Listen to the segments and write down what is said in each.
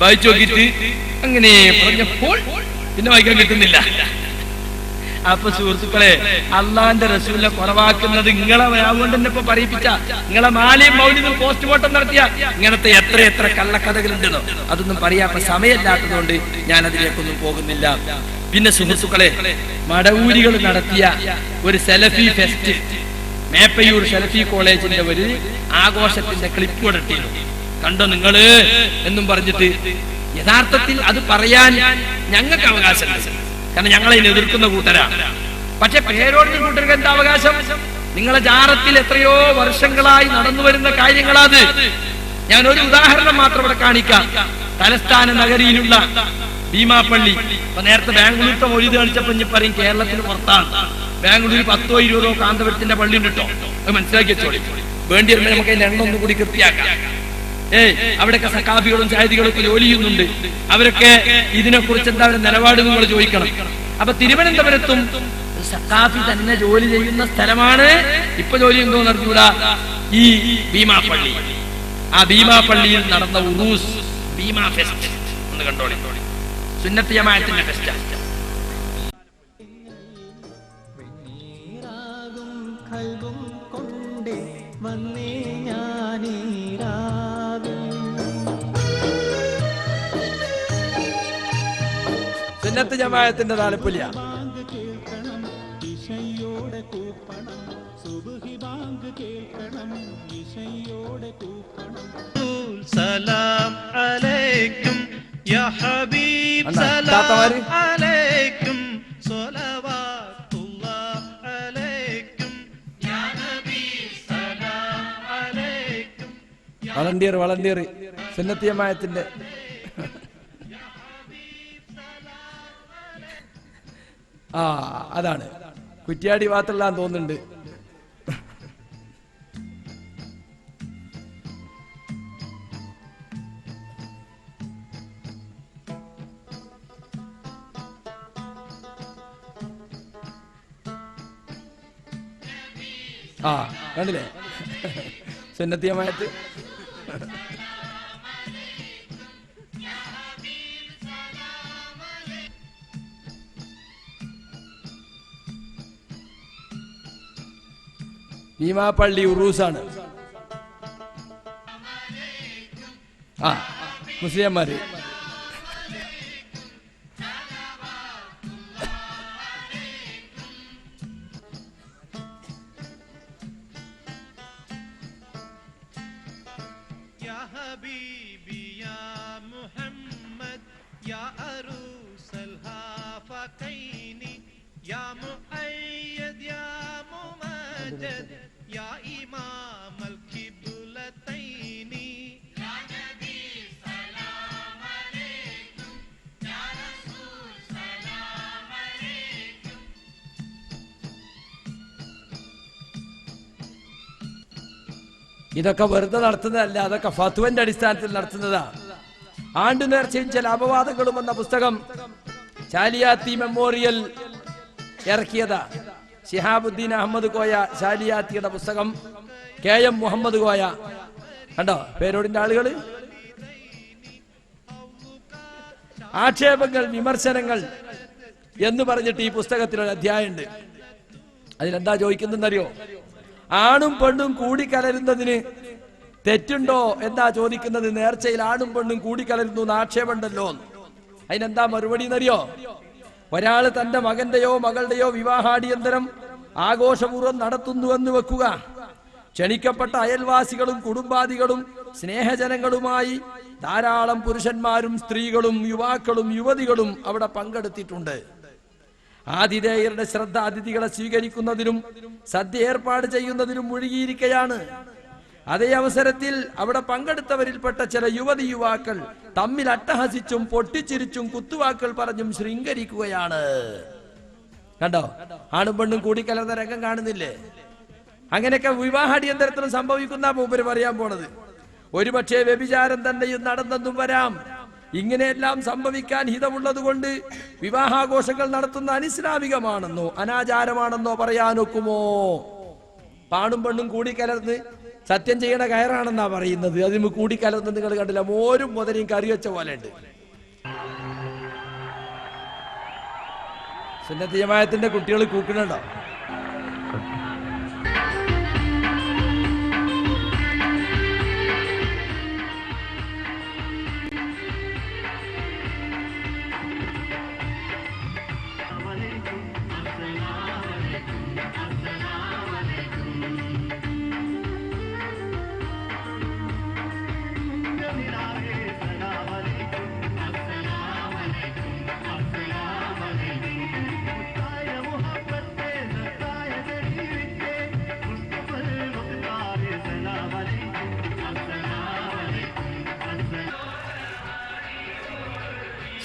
വായിച്ചു നോക്കിയിട്ട് അങ്ങനെ പറഞ്ഞപ്പോൾ പിന്നെ വായിക്കാൻ കിട്ടുന്നില്ല. അപ്പൊ സുഹൃത്തുക്കളെ, അള്ളാന്റെ റസൂലിനെ കുറവാക്കുന്നത് നിങ്ങളെ കൊണ്ട് തന്നെ ഇപ്പൊ പറയിപ്പിച്ച നിങ്ങളെ മാലയും മൗലിനും പോസ്റ്റ്മോർട്ടം നടത്തിയ ഇങ്ങനത്തെ എത്ര കള്ളക്കഥകളുണ്ടെന്നോ അതൊന്നും പറയാത്ത സമയമില്ലാത്തതുകൊണ്ട് ഞാൻ അതിലേക്കൊന്നും പോകുന്നില്ല. പിന്നെ സുഹൃത്തുക്കളെ, മടവൂരികൾ നടത്തിയ ഒരു സെലഫി ഫെസ്റ്റ്, മേപ്പയൂർ സെലഫി കോളേജിന്റെ ഒരു ആഘോഷത്തിന്റെ ക്ലിപ്പ് ഇട്ടിരുന്നു. കണ്ടോ നിങ്ങള് എന്നും പറഞ്ഞിട്ട്. യഥാർത്ഥത്തിൽ അത് പറയാൻ ഞങ്ങൾക്ക് അവകാശമുണ്ട്, കാരണം ഞങ്ങളെ എതിർക്കുന്ന കൂട്ടരാണ്. പക്ഷെ പേരോടിന്റെ കൂട്ടർക്ക് എന്താ അവകാശം? നിങ്ങളെ ജാറത്തിൽ എത്രയോ വർഷങ്ങളായി നടന്നു വരുന്ന കാര്യങ്ങളാത്. ഞാൻ ഒരു ഉദാഹരണം മാത്രം ഇവിടെ കാണിക്കാം. തലസ്ഥാന നഗരിയിലുള്ള ഭീമാപ്പള്ളി, ഇപ്പൊ നേരത്തെ ബാംഗ്ലൂരിത്തെ മൊഴി കാണിച്ചപ്പോ ഇനി പറയും കേരളത്തിന് പുറത്താണ്. ബാംഗ്ലൂർ 10-20 കാന്തപുരത്തിന്റെ പള്ളി ഉണ്ട് കേട്ടോ, അത് മനസ്സിലാക്കി വെച്ചോളി. വേണ്ടി വരുമ്പോൾ നമുക്ക് അതിന്റെ എണ്ണം ഒന്നും കൂടി കൃത്യാക്കാം. അവിടെയൊക്കെ സഖാഫികളും സാഹിതികളും ഒക്കെ ജോലി ചെയ്യുന്നുണ്ട്. അവരൊക്കെ ഇതിനെ കുറിച്ച് എന്താ അവരുടെ നിലപാട് നിങ്ങൾ ചോദിക്കണം. അപ്പൊ തിരുവനന്തപുരത്തും സഖാഫി തന്നെ ജോലി ചെയ്യുന്ന സ്ഥലമാണ്. ഇപ്പൊ ജോലി ഉണ്ടോ നടത്തൂടാ ഈ ഭീമാപ്പള്ളി. ആ ഭീമാപ്പള്ളിയിൽ നടന്ന ഉറൂസ് ഭീമാ ഫെസ്റ്റ് ഒന്ന് കണ്ടോളി. സുന്നത്ത് ജമാഅത്തിന്റെ ഫെസ്റ്റ്. സുന്നത്ത് ജമാഅത്തിന്റെ താലപ്പൊലിയ. സലാം അലൈക്കും യാ ഹബീബ്, സലാം അലൈക്കും സ്വലവാത്തുല്ലാഹ് അലൈക്കും യാ നബി, സലാം അലൈക്കും. വളണ്ടിയർ സുന്നത്ത് ജമാഅത്തിന്റെ അതാണ് കുറ്റ്യാടി ഭാഗത്തുള്ളാൻ തോന്നുന്നുണ്ട്. കണ്ടില്ലേ സുന്നത്ത് ജമാഅത്ത്. ഭീമാപ്പള്ളി ഉറൂസാണ്. മുസ്ലിംമാര് യാ ഹബീബി യാ മുഹമ്മദ് യാ അറൂസൽ ഹാഫഖൈനി യാ മുഅയ്യദ് യാ മുമജ്ജദ് യാ ഇമാമൽ ഖിബ്ലതൈനി യാ നബി സലാം അലൈക്കും യാ റസൂൽ സലാം അലൈക്കും. ഇതൊക്കെ വെറുതെ നടത്തുന്നതല്ല, അതൊക്കെ ഫത്വന്റെ അടിസ്ഥാനത്തിൽ നടത്തുന്നതാ. ആണ്ടു നേർച്ചയും ചില അപവാദങ്ങളും എന്ന പുസ്തകം ശാലിയാത്തി മെമ്മോറിയൽ ഇറക്കിയതാ. ശിഹാബുദ്ദീൻ അഹമ്മദ് കോയ ശാലിയാത്തിയുടെ പുസ്തകം. KM മുഹമ്മദ് കോയ, കണ്ടോ പേരോടിന്റെ ആളുകള്. ആക്ഷേപങ്ങൾ, വിമർശനങ്ങൾ എന്ന് പറഞ്ഞിട്ട് ഈ പുസ്തകത്തിലൊരു അധ്യായമുണ്ട്. അതിലെന്താ ചോദിക്കുന്നറിയോ? ആണും പെണ്ണും കൂടിക്കലരുന്നതിന് തെറ്റുണ്ടോ എന്താ ചോദിക്കുന്നത്. നേർച്ചയിൽ ആണും പെണ്ണും കൂടിക്കലരുന്നു എന്ന് ആക്ഷേപമുണ്ടല്ലോ. അതിനെന്താ മറുപടി എന്നറിയോ? ഒരാള് തന്റെ മകന്റെയോ മകളുടെയോ വിവാഹാടിയന്തരം ആഘോഷപൂർവ്വം നടത്തുന്നുവെന്ന് വെക്കുക. ക്ഷണിക്കപ്പെട്ട അയൽവാസികളും കുടുംബാദികളും സ്നേഹജനങ്ങളുമായി ധാരാളം പുരുഷന്മാരും സ്ത്രീകളും യുവാക്കളും യുവതികളും അവിടെ പങ്കെടുത്തിട്ടുണ്ട്. ആതിഥേയരുടെ ശ്രദ്ധ അതിഥികളെ സ്വീകരിക്കുന്നതിനും സദ്യ ഏർപ്പാട് ചെയ്യുന്നതിനും മുഴുകിയിരിക്കുകയാണ്. അതേ അവസരത്തിൽ അവിടെ പങ്കെടുത്തവരിൽപ്പെട്ട ചില യുവതി യുവാക്കൾ തമ്മിൽ അട്ടഹസിച്ചും പൊട്ടിച്ചിരിച്ചും കുത്തുവാക്കൾ പറഞ്ഞും ശൃംഗരിക്കുകയാണ്. കണ്ടോ, ആണും പെണ്ണും കൂടിക്കലർന്ന രംഗം കാണുന്നില്ലേ? അങ്ങനെയൊക്കെ വിവാഹാടിയന്തരത്തിനും സംഭവിക്കുന്ന മൂപ്പര് പറയാൻ പോണത്. ഒരുപക്ഷെ വ്യഭിചാരം തന്നെയും നടന്നെന്നും വരാം. ഇങ്ങനെയെല്ലാം സംഭവിക്കാൻ ഹിതമുള്ളത് കൊണ്ട് വിവാഹാഘോഷങ്ങൾ നടത്തുന്ന അനിസ്ലാമികമാണെന്നോ അനാചാരമാണെന്നോ പറയാനൊക്കുമോ? പാണും പെണ്ണും കൂടിക്കലർന്ന് സത്യം ചെയ്യണ കയറാണെന്നാ പറയുന്നത്. അതിന് കൂടിക്കാലൊന്നും നിങ്ങൾ കണ്ടില്ല, മോരും മുതലയും കറി വെച്ച പോലെ ഉണ്ട്. സുന്നത്ത് ജമാഅത്തിന്റെ കുട്ടികൾ കൂക്കണുണ്ടോ?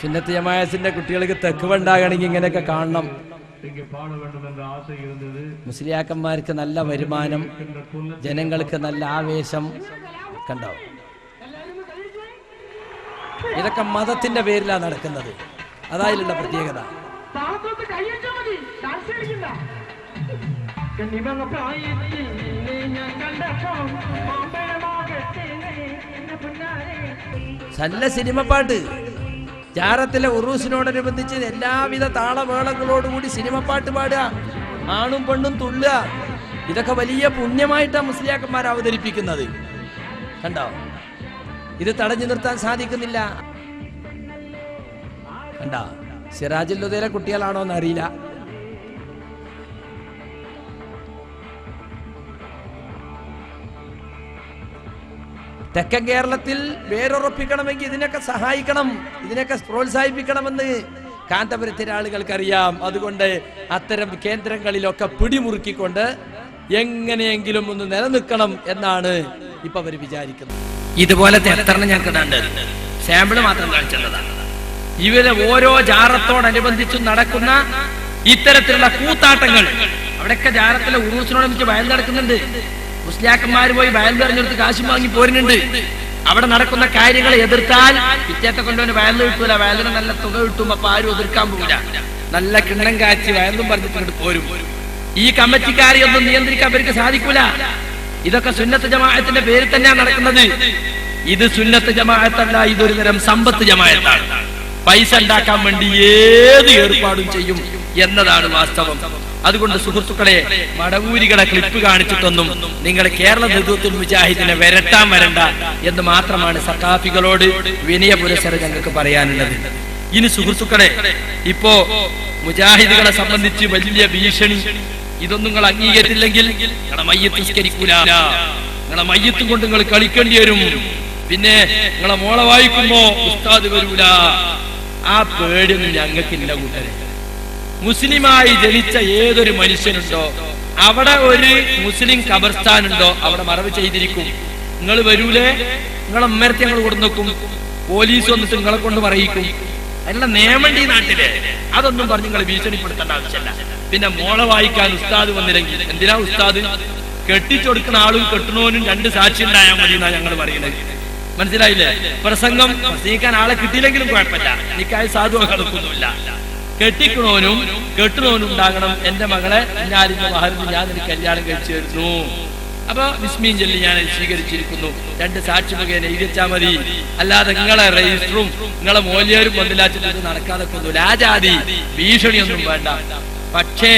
സുന്നത്ത് ജമാഅത്തിന്റെ കുട്ടികൾക്ക് തെക്കുവ ഉണ്ടാകണമെങ്കിൽ ഇങ്ങനെയൊക്കെ കാണണം. മുസ്ലിയാക്കന്മാർക്ക് നല്ല വരുമാനം, ജനങ്ങൾക്ക് നല്ല ആവേശം കണ്ടോ. ഇതൊക്കെ മതത്തിന്റെ പേരിലാണ് നടക്കുന്നത്. അതായുള്ള പ്രത്യേകത. നല്ല സിനിമ പാട്ട്, ജാറത്തിലെ ഉറൂസിനോടനുബന്ധിച്ച് എല്ലാവിധ താളമേളങ്ങളോടുകൂടി സിനിമ പാട്ട് പാടുക, ആണും പെണ്ണും തുള്ളുക. ഇതൊക്കെ വലിയ പുണ്യമായിട്ടാണ് മുസ്ലിയാക്കന്മാർ അവതരിപ്പിക്കുന്നത്. കണ്ടോ, ഇത് തടഞ്ഞു നിർത്താൻ സാധിക്കുന്നില്ല. കണ്ടോ, സിറാജുല്ലുദയിലെ കുട്ടികളാണോ എന്നറിയില്ല. തെക്കൻ കേരളത്തിൽ വേരുറപ്പിക്കണമെങ്കിൽ ഇതിനൊക്കെ സഹായിക്കണം, ഇതിനൊക്കെ പ്രോത്സാഹിപ്പിക്കണമെന്ന് കാന്തപുരത്തിലെ ആളുകൾക്കറിയാം. അതുകൊണ്ട് അത്തരം കേന്ദ്രങ്ങളിലൊക്കെ പിടിമുറുക്കിക്കൊണ്ട് എങ്ങനെയെങ്കിലും ഒന്ന് നിലനിൽക്കണം എന്നാണ് ഇപ്പൊ അവർ വിചാരിക്കുന്നത്. ഇതുപോലത്തെ എത്രണ്ണം ഞാൻ കിട്ടാണ്ട് സാമ്പിള് മാത്രം കാണിച്ചതാണ്. ഇവരെ ഓരോ ജാറത്തോടനുബന്ധിച്ചും നടക്കുന്ന ഇത്തരത്തിലുള്ള കൂത്താട്ടങ്ങൾ, അവിടെയൊക്കെ ജാറത്തിലെ ഉറൂസിനോടനുബന്ധിച്ച് വയൽ നടക്കുന്നുണ്ട്. മുസ്ലിയാക്കന്മാർ പോയി വയൽ തെരഞ്ഞെടുത്ത് കാശും വാങ്ങി പോരുന്നുണ്ട്. അവിടെ നടക്കുന്ന കാര്യങ്ങളെ എതിർത്താൽ പിറ്റേത്തെ കൊണ്ടുവന്ന് വയലിൽ കിട്ടൂല, വയലിന് നല്ല തുക കിട്ടും. അപ്പൊ ആരും എതിർക്കാൻ പോകില്ല, നല്ല കിണ്ണം കാച്ചി വയലും പറഞ്ഞിട്ട് പോരും. ഈ കമ്മിറ്റിക്കാരെ ഒന്നും നിയന്ത്രിക്കാൻ അവർക്ക് സാധിക്കൂല. ഇതൊക്കെ സുന്നത്ത് ജമാഅത്തിന്റെ പേരിൽ തന്നെയാണ് നടക്കുന്നത്. ഇത് സുന്നത്ത് ജമാഅത്തല്ല, ഇതൊരു തരം സമ്പത്ത് ജമാഅത്താണ്. പൈസ ഉണ്ടാക്കാൻ വേണ്ടി ഏത് ഏർപ്പാടും ചെയ്യും എന്നതാണ് വാസ്തവം. അതുകൊണ്ട് സുഹൃത്തുക്കളെ, മടവൂരികളെ ക്ലിപ്പ് കാണിച്ചിട്ടൊന്നും നിങ്ങൾ കേരള നേതൃത്വത്തിൽ മുജാഹിദിനെ വരട്ടാൻ വരണ്ട എന്ന് മാത്രമാണ് സഖാഫികളോട് വിനയ പുരസ്സരം ഞങ്ങൾക്ക് പറയാനുള്ളത്. ഇനി സുഹൃത്തുക്കളെ, ഇപ്പോ മുജാഹിദുകളെ സംബന്ധിച്ച് വലിയ ഭീഷണി. ഇതൊന്നും നിങ്ങൾ അംഗീകരിച്ചില്ലെങ്കിൽ നിങ്ങളെ മയ്യത്ത് നിസ്കരിക്കൂല, നിങ്ങളെ മയ്യത്തും കൊണ്ട് നിങ്ങൾ കളിക്കേണ്ടി വരും. പിന്നെ നിങ്ങളെ മോളെ വായിക്കുമ്പോ ഉസ്താദ് വരൂല. ആ പേടിയൊന്നും ഞങ്ങൾക്കില്ല കൂട്ടരെ. മുസ്ലിമായി ജനിച്ച ഏതൊരു മനുഷ്യനുണ്ടോ അവിടെ ഒരു മുസ്ലിം ഖബർസ്ഥാനുണ്ടോ അവിടെ മറവ് ചെയ്തിരിക്കും. നിങ്ങൾ വരൂലേ, നിങ്ങളെ ഉമ്മരത്തെ ഞങ്ങൾ കൊടുക്കും, പോലീസ് വന്നിട്ട് നിങ്ങളെ കൊണ്ട് പറയിക്കും. അതിനുള്ള നിയമം ഈ നാട്ടിലെ അതൊന്നും പറഞ്ഞ് നിങ്ങൾ ഭീഷണിപ്പെടുത്തേണ്ട ആവശ്യമല്ല. പിന്നെ മോളെ വായിക്കാൻ ഉസ്താദ് വന്നില്ലെങ്കിൽ എന്തിനാ ഉസ്താദ്? കെട്ടിച്ചൊടുക്കുന്ന ആളും കെട്ടുന്നവനും രണ്ട് സാക്ഷി ഉണ്ടായാൽ മതി എന്നാ ഞങ്ങൾ പറയുന്നത്. മനസ്സിലായില്ലേ? പ്രസംഗം പ്രസംഗിക്കാൻ ആളെ കിട്ടിയില്ലെങ്കിലും കുഴപ്പമില്ല, എനിക്കായ സാധുവാക്കൊന്നുമില്ല. കെട്ടിക്കണോനും കെട്ടുന്നവനും ഉണ്ടാകണം. എന്റെ മകളെ ഞാനിന്റെ മഹറിന് ഞാൻ എനിക്ക് കല്യാണം കഴിച്ചു തരുന്നു, അപ്പൊ വിസ്മീൻ ചൊല്ലി ഞാൻ സ്വീകരിച്ചിരിക്കുന്നു, രണ്ട് സാക്ഷി മുഖേന എഴുതിച്ചാൽ മതി. അല്ലാതെ നിങ്ങളെ രജിസ്റ്ററും നിങ്ങളെ മൂല്യരും ബന്ധിലാച്ചിട്ട് നടക്കാതെ ഒന്നുമില്ല. ആ ജാതി ഭീഷണിയൊന്നും വേണ്ട. പക്ഷേ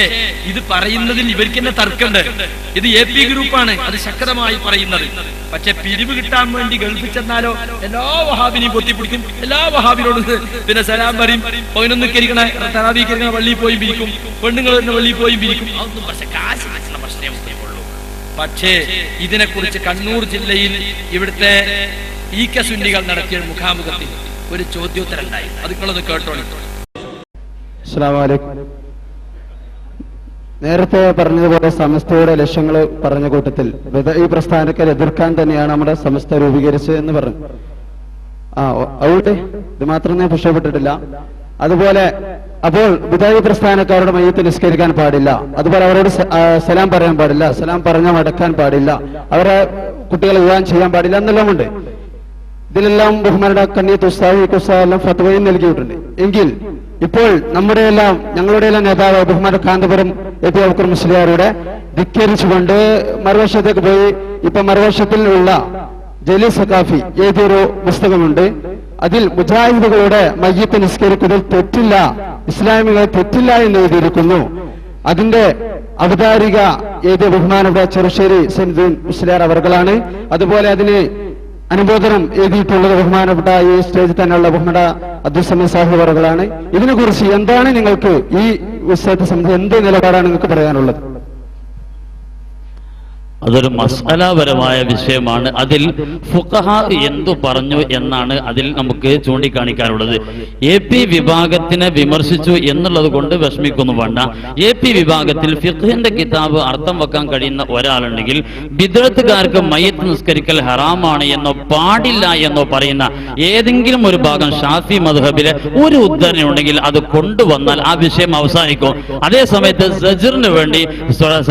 ഇത് പറയുന്നതിൽ ഇവർക്ക് തന്നെ തർക്കമുണ്ട്. ഇത് AP ഗ്രൂപ്പാണ് അത് ശക്തമായി പറയുന്നത്. പക്ഷെ പിരിവ് കിട്ടാൻ വേണ്ടി ഗൾഫിൽ ചെന്നാലോ എല്ലാ വഹാബിനെയും പൊത്തിപ്പിടിക്കും, എല്ലാ വഹാബിനോട് പിന്നെ സലാം പറയും. 11 കരിക്കണ തറാവീഹ് കരിക്കണ പള്ളിയിൽ പോയി പിരിക്കും, പെണ്ണുങ്ങൾ തന്നെ പള്ളിയിൽ പോയി പിരിക്കും. അതൊന്നും പക്ഷെ കാശ് വെച്ചുള്ള പ്രശ്നമേ ഉള്ളൂ. പക്ഷേ ഇതിനെക്കുറിച്ച് കണ്ണൂർ ജില്ലയിൽ ഇവിടുത്തെ ഈക്ക സുന്നികൾ നടത്തിയ മുഖാമുഖത്തിൽ ഒരു ചോദ്യോത്തരം ഉണ്ടായി. അത് നിങ്ങളൊന്ന് കേട്ടോളൂ. അസ്സലാമു അലൈക്കും. നേരത്തെ പറഞ്ഞതുപോലെ സമസ്തയുടെ ലക്ഷ്യങ്ങൾ പറഞ്ഞ കൂട്ടത്തിൽ ഈ പ്രസ്ഥാനത്തെ എതിർക്കാൻ തന്നെയാണ് നമ്മുടെ സമസ്ത രൂപീകരിച്ചത് എന്ന് പറഞ്ഞു. അവിടെ ഇത് മാത്രം ഞാൻ പുഷ്ടപ്പെട്ടിട്ടില്ല. അതുപോലെ അപ്പോൾ വിദായി പ്രസ്ഥാനക്കാരുടെ മയ്യത്ത് നിസ്കരിക്കാൻ പാടില്ല, അതുപോലെ അവരോട് സലാം പറയാൻ പാടില്ല, സലാം പറഞ്ഞ മടക്കാൻ പാടില്ല, അവരെ കുട്ടികളെ വിവാഹം ചെയ്യാൻ പാടില്ല എന്നെല്ലാം ഉണ്ട്. ഇതിലെല്ലാം ബഹുമാനയുടെ കണ്ണിയത്ത് ഉസ്താദ് ഫത്വയും നൽകിയിട്ടുണ്ട്. എങ്കിൽ ഇപ്പോൾ ഞങ്ങളുടെ എല്ലാം നേതാവ് ബഹുമാന കാന്തപുരം AP അബൂബക്കർ മുസ്ലിയാരുടെ ധിക്കരിച്ചുകൊണ്ട് മറുവശത്തേക്ക് പോയി. ഇപ്പൊ മറുവശത്തിലുള്ള ജലീൽ സഖാഫി എഴുതിയൊരു പുസ്തകമുണ്ട്. അതിൽ മുജാഹിദുകളുടെ മയ്യത്ത് നിസ്കരിക്കുന്നതിൽ തെറ്റില്ല, ഇസ്ലാമികളെ തെറ്റില്ല എന്ന് എഴുതിയിരിക്കുന്നു. അതിന്റെ അവതാരിക എഴുതിയ ബഹുമാനപ്പെട്ട ചെറുശ്ശേരി സൈനുദ്ദീൻ മുസ്ലിയാർ അവർകളാണ്. അതുപോലെ അതിന് അനുമോദനം എഴുതിയിട്ടുള്ളത് ബഹുമാനപ്പെട്ട ഈ സ്റ്റേജിൽ തന്നെയുള്ള ബഹുമാന അബ്ദുൽ സാഹിബ് അവർകളാണ്. ഇതിനെക്കുറിച്ച് എന്താണ് നിങ്ങൾക്ക് ഈ വിഷയത്തെ സംബന്ധിച്ച് എന്ത് നിലപാടാണ് നിങ്ങൾക്ക് പറയാനുള്ളത്? അതൊരു മസ്അലാപരമായ വിഷയമാണ്. അതിൽ ഫുഖഹാ എന്തു പറഞ്ഞു എന്നാണ് അതിൽ നമുക്ക് ചൂണ്ടിക്കാണിക്കാനുള്ളത്. AP വിഭാഗത്തിനെ വിമർശിച്ചു എന്നുള്ളത് കൊണ്ട് വിഷമിക്കൊന്നും വേണ്ട. AP വിഭാഗത്തിൽ ഫിഖ്ഹിന്റെ കിതാബ് അർത്ഥം വെക്കാൻ കഴിയുന്ന ഒരാളുണ്ടെങ്കിൽ ബിദ്അത്തുകാർക്ക് മയ്യത്ത് നിസ്കരിക്കൽ ഹറാമാണ് എന്നോ പാടില്ല എന്നോ പറയുന്ന ഏതെങ്കിലും ഒരു ഭാഗം ഷാഫി മദ്ഹബിലെ ഒരു ഉദ്ധരണി ഉണ്ടെങ്കിൽ അത് കൊണ്ടുവന്നാൽ ആ വിഷയം അവസാനിക്കും. അതേ സമയത്ത് സജറിന് വേണ്ടി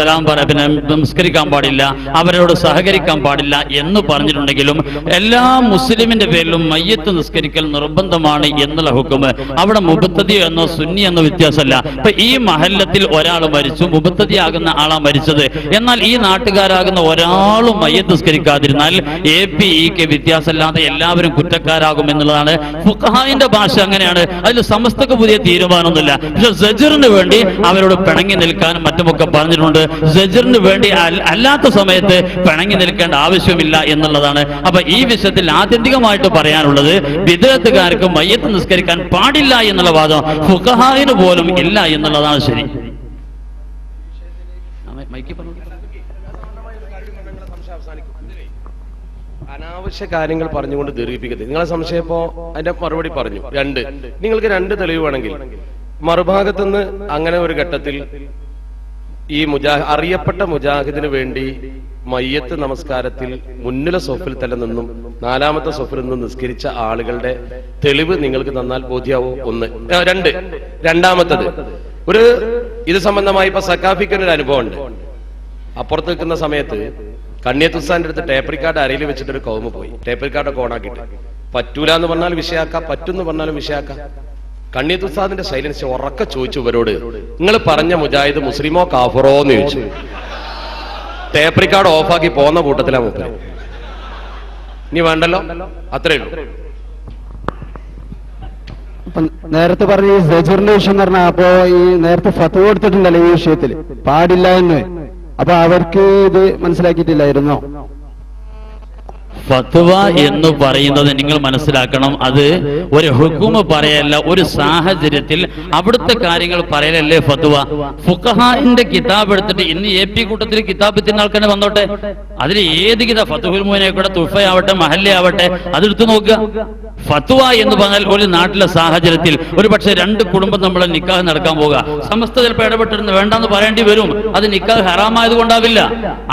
സലാം പിന്നെ നിസ്കരിക്കാൻ പാടില്ല, അവരോട് സഹകരിക്കാൻ പാടില്ല എന്ന് പറഞ്ഞിട്ടുണ്ടെങ്കിലും എല്ലാ മുസ്ലിമിന്റെ പേരിലും മയ്യത്ത് നിസ്കരിക്കൽ നിർബന്ധമാണ് എന്നുള്ള ഹുക്മ് അവിടെ മുബത്തദി എന്നോ സുന്നി എന്നോ വ്യത്യാസമല്ല. ഇപ്പൊ ഈ മഹല്ലത്തിൽ ഒരാൾ മരിച്ചു, മുബത്തദിയാകുന്ന ആളാ മരിച്ചത്, എന്നാൽ ഈ നാട്ടുകാരാകുന്ന ഒരാളും മയ്യത്ത് നിസ്കരിക്കാതിരുന്നാൽ AP EK വ്യത്യാസമല്ലാതെ എല്ലാവരും കുറ്റക്കാരാകും എന്നുള്ളതാണ് ഫുഖഹായിന്റെ ഭാഷ. അങ്ങനെയാണ്. അതിൽ സമസ്തക്ക് പുതിയ തീരുമാനമൊന്നുമില്ല. പക്ഷെ സജറിന് വേണ്ടി അവരോട് പിണങ്ങി നിൽക്കാനും മറ്റുമൊക്കെ പറഞ്ഞിട്ടുണ്ട്. സജറിന് വേണ്ടി അല്ലാത്ത സമയത്ത് പിണങ്ങി നിൽക്കേണ്ട ആവശ്യമില്ല എന്നുള്ളതാണ്. അപ്പൊ ഈ വിഷയത്തിൽ ആത്യന്തികമായിട്ട് പറയാനുള്ളത് ബിദ്അത്തുകാർക്ക് മയ്യത്ത് നിസ്കരിക്കാൻ പാടില്ല എന്നുള്ള വാദം ഫുഖഹായിന് പോലും ഇല്ല എന്നുള്ളതാണ് ശരി. അനാവശ്യ കാര്യങ്ങൾ പറഞ്ഞുകൊണ്ട് ദീർഘിപ്പിക്കരുത്. നിങ്ങളെ സംശയം ഇപ്പോ അതിന്റെ മറുപടി പറഞ്ഞു. നിങ്ങൾക്ക് 2 തെളിവ് വേണമെങ്കിൽ മറുഭാഗത്തുനിന്ന് അങ്ങനെ ഒരു ഘട്ടത്തിൽ ഈ അറിയപ്പെട്ട മുജാഹിദിന് വേണ്ടി മയ്യത്ത് നമസ്കാരത്തിൽ മുന്നിലെ സൊഫിൽ തന്നെ നിന്നും 4ാമത്തെ സൊഫിൽ നിന്നും നിസ്കരിച്ച ആളുകളുടെ തെളിവ് നിങ്ങൾക്ക് തന്നാൽ ബോധ്യാവോ? 1. രണ്ടാമത്തത്, ഇത് സംബന്ധമായി ഇപ്പൊ സക്കാഫിക്കൊരു അനുഭവം ഉണ്ട്. അപ്പുറത്ത് നിൽക്കുന്ന സമയത്ത് കണ്ണിയത്തുസ്താന്റെ അടുത്ത് ടേപ്പ് റിക്കാർഡ് അരയിൽ വെച്ചിട്ടൊരു കൗമ പോയി. ടേപ്പ് റിക്കാർഡൊക്കെ ഓണാക്കിയിട്ട് പറ്റൂല എന്ന് പറഞ്ഞാൽ വിഷയാക്കാം, പറ്റുമെന്ന് പറഞ്ഞാലും വിഷയാക്കാം. കണ്ണിയത്തുസ്താദിന്റെ സൈലൻസ് ഉറക്കെ ചോദിച്ചു ഇവരോട്, നിങ്ങൾ പറഞ്ഞ മുജാഹിദ് മുസ്ലിമോ കാഫറോ എന്ന് ചോദിച്ചു. ടേപ്പ് റിക്കാർഡ് ഓഫാക്കി പോകുന്ന കൂട്ടത്തിലാ മൂപ്പര്. ഇനി വേണ്ടല്ലോ, അത്രേ ഉള്ളൂ. നേരത്തെ പറഞ്ഞ ഈ സജറിന്റെ വിഷയം എന്ന് പറഞ്ഞാൽ അപ്പോ ഈ നേരത്തെ ഫത്വ കൊടുത്തിട്ടുണ്ടല്ലോ ഈ വിഷയത്തിൽ പാടില്ല എന്ന്. അപ്പൊ അവർക്ക് ഇത് മനസ്സിലാക്കിയിട്ടില്ലായിരുന്നോ? ഫത്വ എന്ന് പറയുന്നത് നിങ്ങൾ മനസ്സിലാക്കണം, അത് ഒരു ഹുക്മ പറയല്ല, ഒരു സാഹചര്യത്തിൽ അവിടുത്തെ കാര്യങ്ങൾ പറയലല്ലേ ഫത്വ. ഫുഖഹാന്റെ കിതാബ് എടുത്തിട്ട് ഇന്ന് AP കൂട്ടത്തിൽ കിതാബ് എത്തുന്ന ആൾക്കാരെ വന്നോട്ടെ, അതിൽ ഏത് കിതാബ് ഫത്ഹുൽ മുഈനായിക്കോട്ടെ, തുഫയാവട്ടെ, മഹല്ല ആവട്ടെ, അതെടുത്തു നോക്കുക. ഫത്വ എന്ന് പറഞ്ഞാൽ ഒരു നാട്ടിലെ സാഹചര്യത്തിൽ ഒരു പക്ഷെ 2 കുടുംബം നമ്മളെ നിക്കാഹ് നടക്കാൻ പോകുക, സമസ്ത ചിലപ്പോൾ ഇടപെട്ടിരുന്ന് വേണ്ടെന്ന് പറയേണ്ടി വരും. അത് നിക്കാഹ് ഹറാമായത് കൊണ്ടാവില്ല.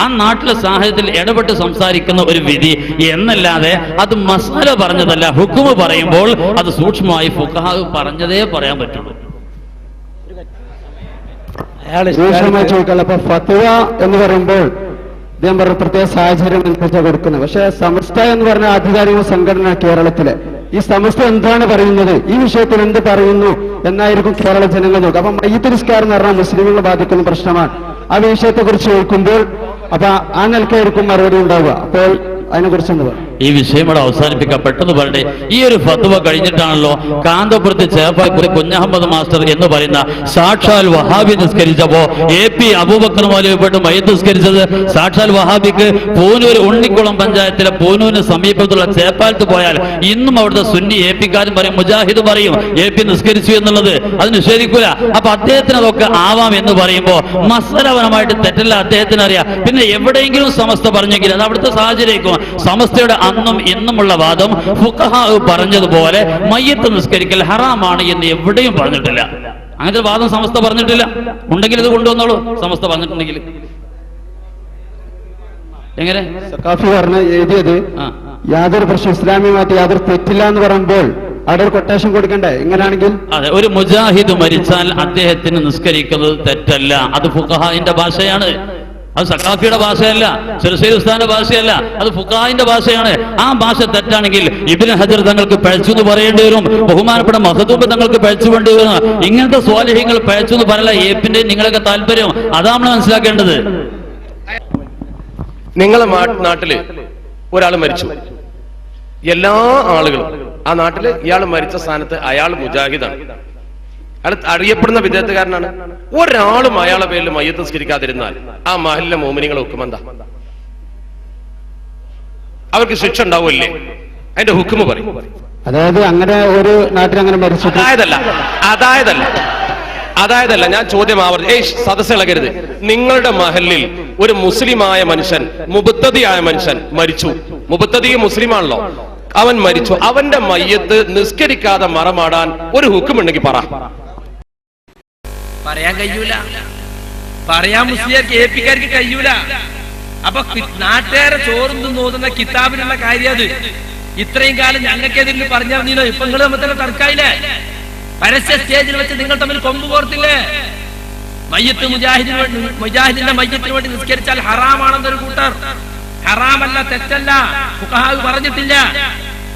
ആ നാട്ടിലെ സാഹചര്യത്തിൽ ഇടപെട്ട് സംസാരിക്കുന്ന ഒരു വിധി എന്നല്ലാതെ അത് മസാല പറഞ്ഞതല്ല. ഹുക്മ പറയുമ്പോൾ അത് സൂക്ഷ്മമായി ഫുഖഹാവ് പറഞ്ഞതേ പറയാൻ പറ്റുള്ളൂ. അപ്പൊ ഫത്വ എന്ന് പറയുമ്പോൾ അദ്ദേഹം പറഞ്ഞ പ്രത്യേക സാഹചര്യം അനുസരിച്ചാണ് കൊടുക്കുന്നത്. പക്ഷെ സമസ്ത എന്ന് പറഞ്ഞ ആധികാരിക സംഘടന കേരളത്തിലെ ഈ സമസ്ത എന്താണ് പറയുന്നത്, ഈ വിഷയത്തിൽ എന്ത് പറയുന്നു എന്നായിരിക്കും കേരള ജനങ്ങൾ നോക്കുക. അപ്പൊ മയ്യിത്ത് നിസ്കാരം എന്ന് പറഞ്ഞാൽ മുസ്ലിങ്ങളെ ബാധിക്കുന്ന പ്രശ്നമാണ്. ആ വിഷയത്തെ കുറിച്ച് ചോദിക്കുമ്പോൾ അപ്പൊ ആ നിലക്കായിരിക്കും മറുപടി ഉണ്ടാവുക. അപ്പോൾ അതിനെക്കുറിച്ച് എന്ത് പറയും? ഈ വിഷയം ഇവിടെ അവസാനിപ്പിക്കാം, പെട്ടെന്ന് പറയട്ടെ. ഈ ഒരു ഫത്വ കഴിഞ്ഞിട്ടാണല്ലോ കാന്തപുരത്ത് ചേപ്പാക്കുറി കുഞ്ഞഹമ്മദ് മാസ്റ്റർ എന്ന് പറയുന്ന സാക്ഷാൽ വഹാബി നിസ്കരിച്ചപ്പോ AP അബൂബക്കർ മൗലവിപ്പെട്ട് മയ്യിത്ത് നിസ്കരിച്ചത്. സാക്ഷാൽ വഹാബിക്ക് പൂനൂർ ഉണ്ണിക്കുളം പഞ്ചായത്തിലെ പൂനൂരിന് സമീപത്തുള്ള ചേപ്പാലത്ത് പോയാൽ ഇന്നും അവിടുത്തെ സുന്നി AP-കാരും പറയും, മുജാഹിദ് പറയും AP നിസ്കരിച്ചു എന്നുള്ളത്. അത് നിഷേധിക്കൂല. അപ്പൊ അദ്ദേഹത്തിന് അതൊക്കെ ആവാം എന്ന് പറയുമ്പോ മസലപരമായിട്ട് തെറ്റല്ല അദ്ദേഹത്തിന് അറിയാം. പിന്നെ എവിടെയെങ്കിലും സമസ്ത പറഞ്ഞെങ്കിൽ അത് അവിടുത്തെ സാഹചര്യം. സമസ്തയുടെ അന്നും ഇന്നുമുള്ള വാദം ഫുഖഹാവ് പറഞ്ഞതുപോലെ മയ്യിത്ത് നിസ്കരിക്കൽ ഹറാമാണ് എന്ന് എവിടെയും പറഞ്ഞിട്ടില്ല. അങ്ങനത്തെ വാദം സമസ്ത പറഞ്ഞിട്ടില്ല. ഉണ്ടെങ്കിൽ ഇത് കൊണ്ടുവന്നോളൂ, സമസ്ത പറഞ്ഞിട്ടുണ്ടെങ്കിൽ. എങ്ങനെ സഖാഫി പറഞ്ഞ എഴുതിയത് യാതൊരു പ്രശ്നം ഇസ്ലാമിയുമായിട്ട് യാതൊരു തെറ്റില്ല എന്ന് പറയുമ്പോൾ അവിടെ ഒരു കൊട്ടേഷൻ കൊടുക്കണ്ടേ? ഇങ്ങനെയാണെങ്കിൽ അതെ, ഒരു മുജാഹിദ് മരിച്ചാൽ അദ്ദേഹത്തിന് നിസ്കരിക്കുന്നത് തെറ്റല്ല. അത് ഫുഖഹാന്റെ ഭാഷയാണ്. അത് സഖാഫിയുടെ ഭാഷയല്ല, ചെറുശ്ശേരി ഉസ്താദിന്റെ ഭാഷയല്ല, അത് ഫുഖഹാന്റെ ഭാഷയാണ്. ആ ഭാഷ തെറ്റാണെങ്കിൽ ഇബ്നു ഹജർ തങ്ങൾക്ക് പഴച്ചു എന്ന് പറയേണ്ടി വരും, ബഹുമാനപ്പെട്ട മഖ്ദൂബ് തങ്ങൾക്ക് പഴച്ചു വേണ്ടി വരും. ഇങ്ങനത്തെ സ്വാലിഹ്യങ്ങൾ പഴച്ചു എന്ന് പറയല AP-ന്റെ നിങ്ങളൊക്കെ താല്പര്യം. അതാണ് മനസ്സിലാക്കേണ്ടത്. നിങ്ങളെ നാട്ടില് ഒരാൾ മരിച്ചു, എല്ലാ ആളുകളും ആ നാട്ടില് ഇയാൾ മരിച്ച സ്ഥാനത്ത് അയാൾ മുജാഹിദാണ്, അയാൾ അറിയപ്പെടുന്ന വിദേഹത്തുകാരനാണ്. ഒരാളും അയാളെ പേരിൽ മയ്യത്ത് നിസ്കരിക്കാതിരുന്നാൽ ആ മഹലിലെ മോമിനികളെ ഹുക്കുമെന്താ? അവർക്ക് ശിക്ഷ ഉണ്ടാവില്ലേ? അതിന്റെ ഹുക്കുമ പറയും. അതായത് അങ്ങനെ ഒരു നാട്ടിൽ അങ്ങനെ മരിച്ചു. അതായതല്ല ഞാൻ ചോദ്യം സദസ്സ് ഇളകരുത്. നിങ്ങളുടെ മഹലിൽ ഒരു മുസ്ലിമായ മനുഷ്യൻ, മുബത്തദിയായ മനുഷ്യൻ മരിച്ചു. മുബത്തദി മുസ്ലിമാണല്ലോ, അവൻ മരിച്ചു. അവന്റെ മയ്യത്ത് നിസ്കരിക്കാതെ മറമാടാൻ ഒരു ഹുക്കുമുണ്ടെങ്കിൽ പറയാൻ കഴിയൂല. പറയാൻ മുസ്ലിംകാർക്ക് ഏപ്പിക്കാർക്ക് കഴിയൂല. അപ്പൊ നാട്ടുകാരെ ചോർന്നു നോക്കുന്ന കിതാബിലുള്ള കാര്യം അത്. ഇത്രയും കാലം ഞങ്ങൾക്കെതിരിൽ പറഞ്ഞിരുന്നോ? ഇപ്പൊ നിങ്ങൾ തമ്മിൽ തന്നെ തർക്കായില്ലേ? പരസ്യ സ്റ്റേജിൽ വെച്ച് നിങ്ങൾ തമ്മിൽ കൊമ്പ് കോർത്തില്ലേ? മയ്യത്ത് മുജാഹിദിന്റെ മയ്യത്തിന് വേണ്ടി നിസ്കരിച്ചാൽ ഹറാമാണെന്നൊരു കൂട്ടർ. ഹറാമല്ല, തെറ്റല്ല, ഫുഖഹാവ് പറഞ്ഞിട്ടില്ല,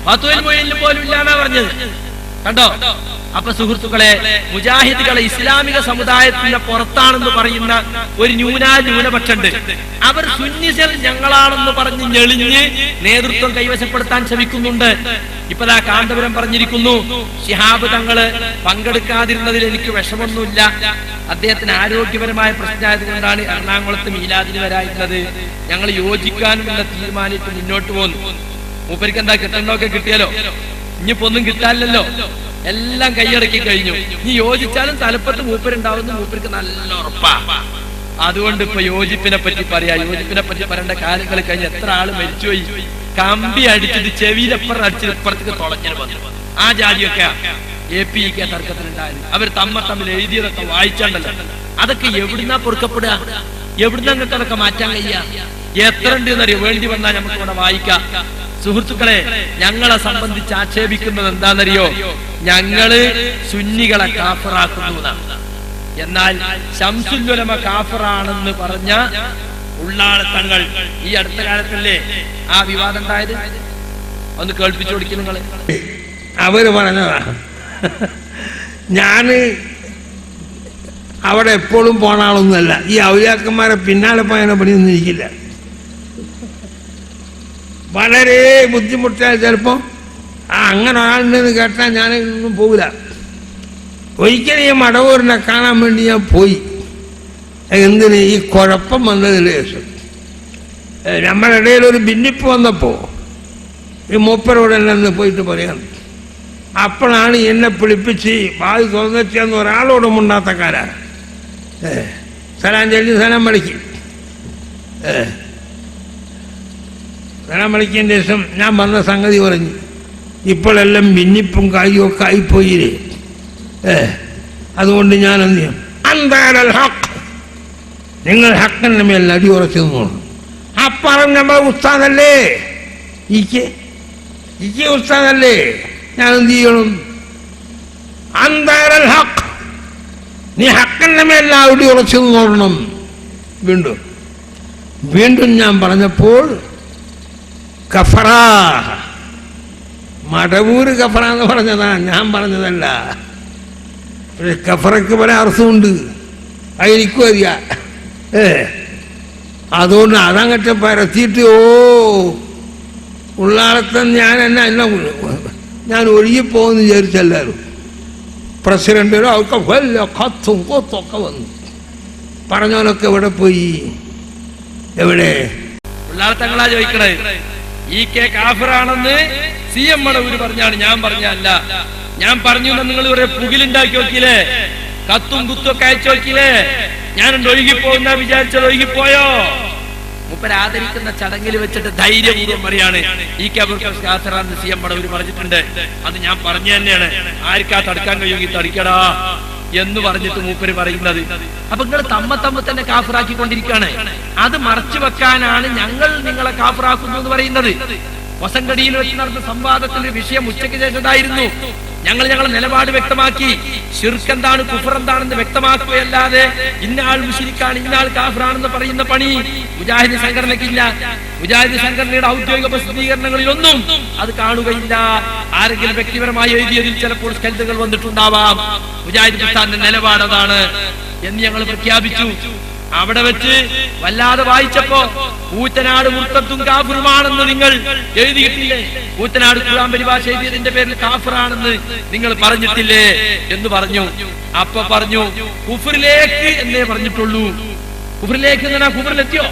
ഫത്വയിൽ മൊഴിയിൽ പോലും ഇല്ലാന്നാ പറഞ്ഞത്. കണ്ടോ? അപ്പൊ സുഹൃത്തുക്കളെ, മുജാഹിദുകളെ ഇസ്ലാമിക സമുദായത്തിന്റെ പുറത്താണെന്ന് പറയുന്ന ഒരു ന്യൂനപക്ഷമുണ്ട്. അവർ സുന്നികൾ ഞങ്ങളാണെന്ന് പറഞ്ഞ് ഞെളിഞ്ഞ് നേതൃത്വം കൈവശപ്പെടുത്താൻ ശ്രമിക്കുന്നുണ്ട്. ഇപ്പതാ കാന്തപുരം പറഞ്ഞിരിക്കുന്നു, ശിഹാബ് തങ്ങള് പങ്കെടുക്കാതിരുന്നതിൽ എനിക്ക് വിഷമൊന്നുമില്ല, അദ്ദേഹത്തിന് ആരോഗ്യപരമായ പ്രശ്നമായത് കൊണ്ടാണ് എറണാകുളത്ത് മീലാദിന് വരായിരുന്നത്, ഞങ്ങൾ യോജിക്കാനുമുള്ള തീരുമാനിച്ച് മുന്നോട്ട് പോന്നു. മൂപ്പർക്ക് എന്താ കിട്ടണ്ടൊക്കെ കിട്ടിയാലോ? ഇനിയിപ്പോ ഒന്നും കിട്ടാനില്ലല്ലോ, എല്ലാം കൈയടക്കി കഴിഞ്ഞു. ഇനി യോജിച്ചാലും തലപ്പത്ത് മൂപ്പരുണ്ടാവുന്ന മൂപ്പർക്ക് നല്ല ഉറപ്പാ. അതുകൊണ്ട് ഇപ്പൊ യോജിപ്പിനെ പറ്റി പറയാ. യോജിപ്പിനെ പറ്റി പറയേണ്ട കാര്യങ്ങൾ കഴിഞ്ഞ് എത്ര ആള് മരിച്ചുപോയി. കമ്പി അടിച്ചിട്ട് ചെവിയിലെപ്പുറം അടിച്ചിട്ട് ഇപ്പുറത്തേക്ക് തുളഞ്ഞിട്ട് വന്നു. ആ ജാതിയൊക്കെ APK തർക്കത്തിലുണ്ടായത്. അവർ തമ്മിൽ എഴുതിയതൊക്കെ വായിച്ചാണ്ടല്ലോ. അതൊക്കെ എവിടുന്നാ പൊറുക്കപ്പെടുക? എവിടുന്ന നിങ്ങൾക്ക് അതൊക്കെ മാറ്റാൻ കഴിയാ? എത്ര ഉണ്ട് എന്നറിയോ? വേണ്ടി വന്നാൽ നമുക്ക് ഇവിടെ വായിക്കാം. സുഹൃത്തുക്കളെ, ഞങ്ങളെ സംബന്ധിച്ച് ആക്ഷേപിക്കുന്നത് എന്താണെന്നറിയോ? ഞങ്ങള് സുന്നികളെ കാഫറാക്കുന്നു. എന്നാൽ ശംസുൽ ഉലമ കാഫറാണെന്ന് പറഞ്ഞ ഉള്ളാളത്തങ്ങൾ ഈ അടുത്ത കാലത്തല്ലേ ആ വിവാദം ഉണ്ടായത്? ഒന്ന് കേൾപ്പിച്ചു കൊടുക്കും നിങ്ങൾ. അവര് പറഞ്ഞതാ, ഞാന് അവിടെ എപ്പോഴും പോണ ആളൊന്നുമല്ല, ഈ ഔലിയാക്കന്മാരെ പിന്നാലെ പോയതിനെ പണിയൊന്നും ഇരിക്കില്ല. വളരെ ബുദ്ധിമുട്ടായ ചിലപ്പോ അങ്ങനെ ഒരാളുണ്ടെന്ന് കേട്ടാൽ ഞാനൊന്നും പോകില്ല. ഒരിക്കലും ഈ മടവൂരിനെ കാണാൻ വേണ്ടി ഞാൻ പോയി. എന്തിന്? ഈ കുഴപ്പം വന്നതിന് ശേഷം നമ്മുടെ ഇടയിൽ ഒരു ഭിന്നിപ്പ് വന്നപ്പോ ഈ മൂപ്പരോട് എന്നെ പോയിട്ട് പറയാം. അപ്പോഴാണ് എന്നെ പിടിപ്പിച്ച് വാതി തുറന്നെത്തിയെന്ന് ഒരാളോട് മുണ്ടാത്തക്കാരാ. സലാം ചൊല്ലി സലാം വിളിക്കും. സലാം വിളിക്കിയതിന് ശേഷം ഞാൻ വന്ന സംഗതി പറഞ്ഞു. ഇപ്പോഴെല്ലാം ഭിന്നിപ്പും കായും ഒക്കെ ആയിപ്പോയില്ലേ, അതുകൊണ്ട് ഞാൻ എന്ത് ചെയ്യും? അന്താരൽ ഹക്ക്, നിങ്ങൾ ഹക്കിന്റെ മേൽ അടിയുറച്ചു നിന്നോളൂ. അപ്പറം നമ്മൾ ഉസ്താദല്ലേ, ഇക്ക് ഉസ്താദല്ലേ, ഞാൻ എന്ത് ചെയ്യണം? അന്താരൽ ഹക്ക്, നീ ഹക്കിന്റെ മേൽ അടിയുറച്ചു നിന്നോളണം. വീണ്ടും ഞാൻ പറഞ്ഞപ്പോൾ കഫറ, മടവൂര് കഫറ എന്ന് പറഞ്ഞതാ, ഞാൻ പറഞ്ഞതല്ല. കഫറയ്ക്ക് പല അർത്ഥമുണ്ട്, അതെനിക്കും അറിയാം. അതുകൊണ്ട് അതങ്ങട്ട് പരത്തിയിട്ട് ഉള്ളാളത്തൻ ഞാൻ ഒഴുകിപ്പോകുമെന്ന് വിചാരിച്ചെല്ലാവരും. പ്രസിഡന്റിനോ അവർക്ക് വല്ല കത്തും കൊത്തൊക്കെ വന്നു. പറഞ്ഞവനൊക്കെ എവിടെ പോയി? എവിടെ? ഉള്ളാളത്തങ്ങളാ ചോദിക്കണേ. EK കാഫിറാണെന്ന് CM മടവൂര് പറഞ്ഞാണ്, ഞാൻ പറഞ്ഞല്ല. ഞാൻ പറഞ്ഞു നിങ്ങൾ കുറെ പുകിലുണ്ടാക്കി നോക്കിയില്ലേ, കത്തും കുത്തൊക്കെ അയച്ചു നോക്കിയില്ലേ? ഞാനുണ്ട് ഒഴുകിപ്പോകുന്ന വിചാരിച്ചത് ഒഴുകിപ്പോയോ? മൂപ്പര് ആദരിക്കുന്ന ചടങ്ങിൽ വെച്ചിട്ട് ധൈര്യപൂർവ്വം പറയാണ് EK കാഫിറാണെന്ന് CM മടവൂര് പറഞ്ഞിട്ടുണ്ട്. അത് ഞാൻ പറഞ്ഞു തന്നെയാണ്. ആർക്കാ തടുക്കാൻ കഴിയുമെങ്കിൽ തടുക്കടാ എന്ന് പറഞ്ഞിട്ട് മൂപ്പര് പറയുന്നത്. അപ്പൊ നിങ്ങൾ തമ്മ തന്നെ കാഫിറാക്കിക്കൊണ്ടിരിക്കുകയാണ്. അത് മറച്ചു വെക്കാനാണ് ഞങ്ങൾ നിങ്ങളെ കാഫിറാക്കുന്നു എന്ന് പറയുന്നത്. വസങ്കടിയിൽ വെച്ച് നടന്ന സംവാദത്തിന്റെ വിഷയം ഉച്ചയ്ക്ക് ശേഷമായിരുന്നു. ഞങ്ങൾ നിലപാട് വ്യക്തമാക്കി. ശിർക്ക് എന്താണ്, കുഫർ എന്താണെന്ന് വ്യക്തമാക്കുകയല്ലാതെ ഇന്നയാൾ മുശ്രിക്കാണ്, ഇന്നയാൾ കാഫിറാണെന്ന് പറയുന്ന പണി മുജാഹിദ് സംഘടനയ്ക്കില്ല. മുജാഹിദ് സംഘടനയുടെ ഔദ്യോഗിക പ്രസിദ്ധീകരണങ്ങളിലൊന്നും അത് കാണുകയില്ല. ആരെങ്കിലും വ്യക്തിപരമായി എഴുതിയതിൽ ചിലപ്പോൾ സ്കെൽത്തുകൾ വന്നിട്ടുണ്ടാവാം. മുജാഹിദ് പ്രസ്ഥാനത്തിന്റെ നിലപാട് അതാണ് എന്ന് ഞങ്ങൾ പ്രഖ്യാപിച്ചു. അവിടെ വെച്ച് വല്ലാതെ വായിച്ചപ്പോ കൂറ്റനാട് മുർത്തത്തും കാഫിറുമാണെന്ന് നിങ്ങൾ എഴുതിയിട്ടില്ലേ? കൂറ്റനാട് ഖുർആൻ പരിഭാഷ എഴുതിയതിന്റെ പേരിൽ കാഫിറാണെന്ന് നിങ്ങൾ പറഞ്ഞിട്ടില്ലേ എന്ന് പറഞ്ഞു. അപ്പൊ പറഞ്ഞു കുഫറിലേക്ക് എന്നേ പറഞ്ഞിട്ടുള്ളൂ. കുഫറിലേക്ക് എന്ന് പറഞ്ഞാൽ കുഫറിലെത്തിയോ?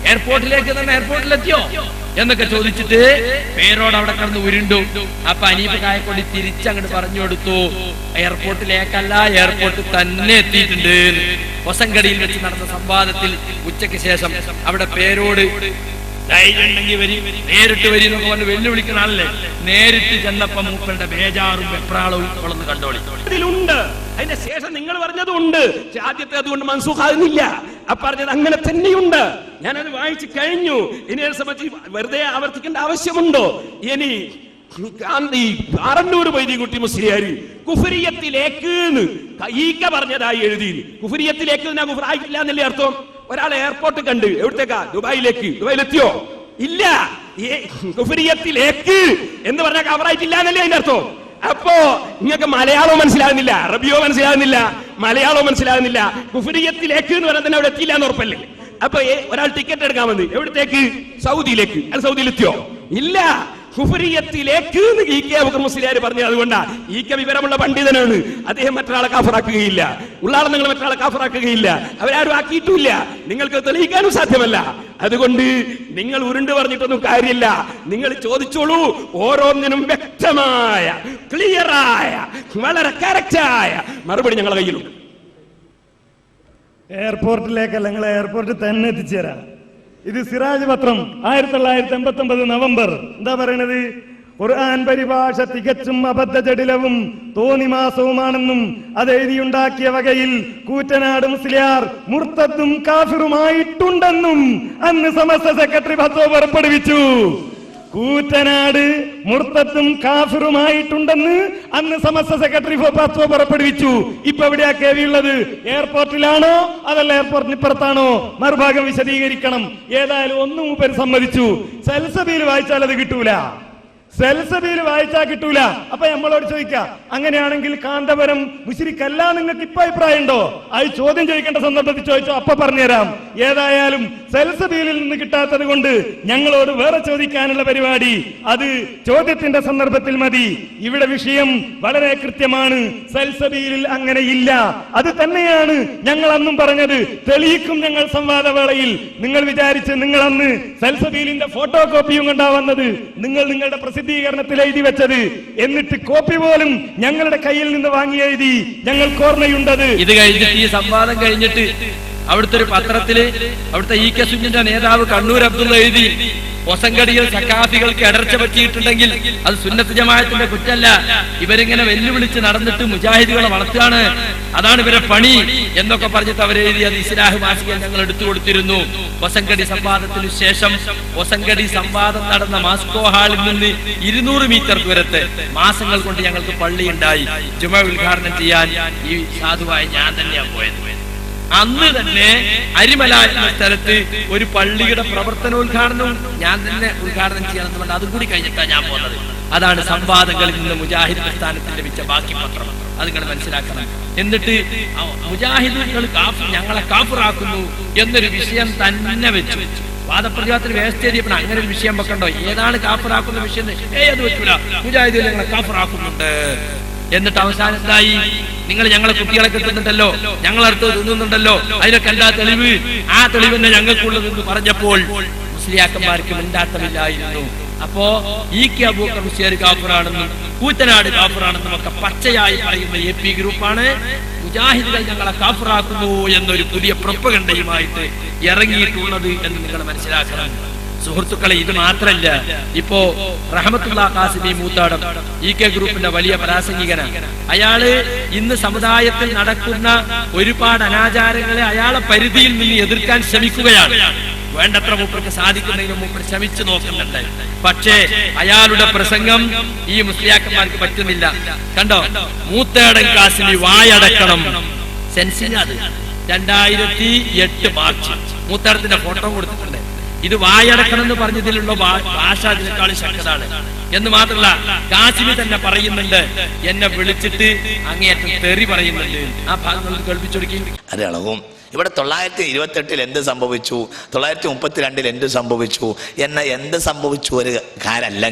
എയർപോർട്ടിലേക്ക് തന്നെ എയർപോർട്ടിലെത്തിയോ എന്നൊക്കെ ചോദിച്ചിട്ട് പേരോട് അവിടെ കിടന്ന് ഉരുണ്ടു. അപ്പൊ അനീഫ് കായക്കൊടി തിരിച്ചങ്ങോട്ട് പറഞ്ഞു കൊടുത്തു, എയർപോർട്ടിലേക്കല്ല എയർപോർട്ടിൽ തന്നെ എത്തിയിട്ടുണ്ട്. ഹൊസങ്കടിയിൽ വെച്ച് നടന്ന സംവാദത്തിൽ ഉച്ചയ്ക്ക് ശേഷം അവിടെ പേരോട് ധൈര്യമുണ്ടെങ്കിൽ വരി, നേരിട്ട് വരി എന്നൊക്കെ പറഞ്ഞ് വെല്ലുവിളിക്കുന്ന ആളല്ലേ. നേരിട്ട് ചെന്നപ്പോ മൂപ്പരുടെ ബേജാറും വെപ്രാളവും വളർന്ന് കണ്ടോളി. ഇതിലുണ്ട്. അതിന്റെ ശേഷം നിങ്ങൾ പറഞ്ഞതുണ്ട്. ആദ്യത്തെ അതുകൊണ്ട് മൻസൂഖാകുന്നില്ല. പറഞ്ഞത് അങ്ങനെ തന്നെയുണ്ട്. ഞാനത് വായിച്ചു കഴിഞ്ഞു. ഇനി സംബന്ധിച്ച് വെറുതെ ആവർത്തിക്കേണ്ട ആവശ്യമുണ്ടോ? ഇനി ആറന്നൂർ വൈദ്യകുട്ടി മുസ്ലിയാര് കുഫരിയത്തിലേക്ക് ഈക്ക പറഞ്ഞതായി എഴുതി. കുഫരിയത്തിലേക്ക് കുഫറായിട്ടില്ല എന്നല്ലേ അർത്ഥം? ഒരാൾ എയർപോർട്ട് കണ്ട് എവിടത്തേക്കാ? ദുബായിലേക്ക്. ദുബായിലെത്തിയോ? ഇല്ല. കുഫരിയത്തിലേക്ക് എന്ന് പറഞ്ഞാൽ കവറായിട്ടില്ല എന്നല്ലേ അതിന്റെ അർത്ഥം? അപ്പോ നിങ്ങൾക്ക് മലയാളവും മനസ്സിലാകുന്നില്ല, അറബിയോ മനസ്സിലാകുന്നില്ല, മലയാളവും മനസ്സിലാകുന്നില്ല. കുഫരിയത്തിലേക്ക് എന്ന് പറഞ്ഞാൽ തന്നെ അവിടെ എത്തിയില്ല എന്ന് ഉറപ്പല്ലേ? അപ്പൊ ഒരാൾ ടിക്കറ്റ് എടുക്കാൻ വന്ന് എവിടത്തേക്ക്? സൗദിയിലേക്ക്. അയാൾ സൗദിയിലെത്തിയോ? ഇല്ല. കുഫരിയത്തിലേക്ക് മുസ്ലിയാർ പറഞ്ഞത് അതുകൊണ്ടാ. ഈക്ക വിവരമുള്ള പണ്ഡിതനാണ്. അദ്ദേഹം മറ്റൊരാളെ കാഫറാക്കുകയില്ല. ഉള്ളാളെ നിങ്ങൾ മറ്റൊരാളെ കാഫറാക്കുകയില്ല. അവരാരും ആക്കിയിട്ടില്ല. നിങ്ങൾക്ക് തെളിയിക്കാനും സാധ്യമല്ല. അതുകൊണ്ട് നിങ്ങൾ ഉരുണ്ട് പറഞ്ഞിട്ടൊന്നും കാര്യമില്ല. നിങ്ങൾ ചോദിച്ചോളൂ. ഓരോന്നിനും വ്യക്തമായ, ക്ലിയറായ, വളരെ കറക്റ്റായ മറുപടി ഞങ്ങളുടെ കയ്യിലുണ്ട്. എയർപോർട്ടിലേക്കല്ല, നിങ്ങൾ എയർപോർട്ടിൽ തന്നെ എത്തിച്ചേരാം. ഇത് സിറാജ് പത്രം 1989 നവംബർ. എന്താ പറയണത്? ഖുർആൻ പരിഭാഷ തികച്ചും അബദ്ധജടിലവും തോന്നിമാസവുമാണെന്നും അത് എഴുതിയുണ്ടാക്കിയ വകയിൽ കൂറ്റനാട് മുസ്ലിയാർ മുർത്തദ്ദും കാഫിറുമായിട്ടുണ്ടെന്നും അന്ന് സമസ്ത സെക്രട്ടറി ഫത്വ പുറപ്പെടുവിച്ചു. കൂറ്റനാട് മുർത്തദ്ദും കാഫിറുമായിട്ടുണ്ടെന്ന് അന്ന് സമസ്ത സെക്രട്ടറി ഫത്വ പുറപ്പെടുവിച്ചു. ഇപ്പൊ എവിടെയാ കേവിയുള്ളത്? എയർപോർട്ടിലാണോ അതല്ല എയർപോർട്ടിന് ഇപ്പുറത്താണോ? മറുഭാഗം വിശദീകരിക്കണം. ഏതായാലും ഒന്നും മൂപ്പര് സമ്മതിച്ചു. സൽസബിയിൽ വായിച്ചാൽ അത് കിട്ടൂല. സെൽസബിയിൽ വായിച്ചാൽ കിട്ടൂല. അപ്പൊ നമ്മളോട് ചോദിക്കാം, അങ്ങനെയാണെങ്കിൽ കാന്തപുരം മുശ്രിക്കല്ല നിങ്ങൾക്ക് ഇപ്പൊ അഭിപ്രായം ഉണ്ടോ? അത് ചോദ്യം ചോദിക്കേണ്ട സന്ദർഭത്തിൽ ചോദിച്ചോ, അപ്പൊ പറഞ്ഞുതരാം. ഏതായാലും സെൽസബിയിൽ നിന്ന് കിട്ടാത്തത് കൊണ്ട് ഞങ്ങളോട് വേറെ ചോദിക്കാനുള്ള പരിപാടി അത് ചോദ്യത്തിന്റെ സന്ദർഭത്തിൽ മതി. ഇവിടെ വിഷയം വളരെ കൃത്യമാണ്. സെൽസബിയിൽ അങ്ങനെ ഇല്ല. അത് തന്നെയാണ് ഞങ്ങൾ അന്നും പറഞ്ഞത്. തെളിയിക്കും ഞങ്ങൾ സംവാദവേളയിൽ. നിങ്ങൾ വിചാരിച്ച് നിങ്ങൾ അന്ന് സെൽസബിയിലിന്റെ ഫോട്ടോ കോപ്പിയും കൊണ്ടാ വന്നത്. നിങ്ങൾ നിങ്ങളുടെ പ്രസിദ്ധീകരണത്തിൽ എഴുതി വെച്ചത്. എന്നിട്ട് കോപ്പി പോലും ഞങ്ങളുടെ കയ്യിൽ നിന്ന് വാങ്ങി എഴുതി. ഞങ്ങൾക്ക് ഓർമ്മയുണ്ടത്. ഇത് കഴിഞ്ഞിട്ട് ഈ സംവാദം കഴിഞ്ഞിട്ട് അവിടുത്തെ ഒരു പത്രത്തില് അവിടുത്തെ ഇ കെ സുന്നിന്റെ നേതാവ് കണ്ണൂർ അബ്ദുള്ള എഴുതി, ഹൊസങ്കടിയിൽ സക്കാഫികൾക്ക് ഇടർച്ച പറ്റിയിട്ടുണ്ടെങ്കിൽ അത് സുന്നത്ത് ജമാഅത്തിന്റെ കുറ്റല്ല. ഇവരിങ്ങനെ വെല്ലുവിളിച്ച് നടന്നിട്ട് മുജാഹിദുകളെ വളർത്തുകയാണ്, അതാണ് ഇവരെ പണി എന്നൊക്കെ പറഞ്ഞിട്ട് അവരെഴുതി. അത് ഇസ്ലാഹ് മാസികയിൽ ഞങ്ങൾ എടുത്തു കൊടുത്തിരുന്നു. ഹൊസങ്കടി സംവാദത്തിനു ശേഷം ഹൊസങ്കടി സംവാദം നടന്ന മാസ്കോ ഹാളിൽ നിന്ന് 200 മീറ്റർ ദൂരത്ത് മാസങ്ങൾ കൊണ്ട് ഞങ്ങൾക്ക് പള്ളി ഉണ്ടായി. ജുമ ഉദ്ഘാടനം ചെയ്യാൻ ഈ സാധുവായ ഞാൻ തന്നെയാണ് പോയത്. അന്ന് തന്നെ അരിമല എന്ന സ്ഥലത്ത് ഒരു പള്ളിയുടെ പ്രവർത്തനോദ്ഘാടനവും ഞാൻ തന്നെ ഉദ്ഘാടനം ചെയ്യണമെന്ന് പറഞ്ഞാൽ അതും കൂടി കഴിഞ്ഞിട്ടാണ് ഞാൻ പോകുന്നത്. അതാണ് സംവാദങ്ങളിൽ നിന്ന് മുജാഹിദ് പ്രസ്ഥാനത്തിൽ ലഭിച്ച ബാക്കി പത്രം. അത് നിങ്ങൾ മനസ്സിലാക്കണം. എന്നിട്ട് മുജാഹിദുകൾ ഞങ്ങളെ കാഫിറാക്കുന്നു എന്നൊരു വിഷയം തന്നെ വെച്ചു. വാദപ്രതിവാദത്തിന് വ്യവസ്ഥ ചെയ്യപ്പെടാൻ അങ്ങനെ ഒരു വിഷയം വെക്കണ്ടോ? ഏതാണ് കാഫിറാക്കുന്ന വിഷയം? അത് വെച്ചില്ല, മുജാഹിദുകൾ ഞങ്ങളെ കാഫിറാക്കുന്നുണ്ട്. എന്നിട്ട് അവസാനം എന്തായി? നിങ്ങൾ ഞങ്ങളെ കുട്ടികളെ കിട്ടുന്നുണ്ടല്ലോ, ഞങ്ങളടുത്ത് തിന്നുന്നുണ്ടല്ലോ, അതിനൊക്കെ എന്താ തെളിവ്? ആ തെളിവ് തന്നെ ഞങ്ങൾക്കുള്ളതെന്ന് പറഞ്ഞപ്പോൾ മുസ്ലിയാക്കന്മാർക്ക് മിണ്ടാട്ടമില്ലായിരുന്നു. അപ്പോ ഈ കെ അബൂബക്കർ മുസ്ലിയാർ കാഫിറാണെന്നും കൂറ്റനാട് കാഫിറാണെന്നും ഒക്കെ പച്ചയായി പറയുന്ന എ പി ഗ്രൂപ്പാണ് മുജാഹിദുകൾ ഞങ്ങളെ കാഫിറാക്കുന്നു എന്നൊരു പുതിയ പ്രൊപ്പഗണ്ടയുമായിട്ട് ഇറങ്ങിയിട്ടുള്ളത് എന്ന് നിങ്ങൾ മനസ്സിലാക്കണം. സുഹൃത്തുക്കളെ, ഇത് മാത്രല്ല, ഇപ്പോ റഹ്മത്തുള്ള ഖാസിമി മൂത്താടം ഇ കെ ഗ്രൂപ്പിന്റെ വലിയ പ്രാസംഗികനാണ്. അയാള് ഇന്ന് സമുദായത്തിൽ നടക്കുന്ന ഒരുപാട് അനാചാരങ്ങളെ അയാളെ പരിധിയിൽ നിന്ന് എതിർക്കാൻ ശ്രമിക്കുകയാണ്. വേണ്ടത്ര മൂപ്പർക്ക് സാധിക്കുന്നതിന് മൂപ്പർ ശ്രമിച്ചു നോക്കുന്നുണ്ട്. പക്ഷേ അയാളുടെ പ്രസംഗം ഈ മുസ്ലിയാക്കന്മാർക്ക് പറ്റുന്നില്ല. കണ്ടോ, മൂത്തേടൻ ഖാസിമി വായടക്കണം. സെൻസിംഗ് അത് 2008 മാർച്ച് മൂത്തേടത്തിന്റെ ഫോട്ടോ കൊടുത്തിട്ടുണ്ട്. ഇത് വായടക്കണം എന്ന് പറഞ്ഞതിലുള്ള ഭാഷ അതിനേക്കാളും ശക്തതാണ് എന്ന് മാത്രമല്ല, ഖാസിമി തന്നെ പറയുന്നുണ്ട്, എന്നെ വിളിച്ചിട്ട് അങ്ങേയറ്റം തെറി പറയുന്നുണ്ട്. ആ ഭാഗങ്ങൾ കേൾപ്പിച്ചൊടുക്കി. ഒരളവും ഇവിടെ 928 എന്ത് സംഭവിച്ചു, 932 എന്ത് സംഭവിച്ചു എന്ത് സംഭവിച്ചു ഒരു കാരല്ല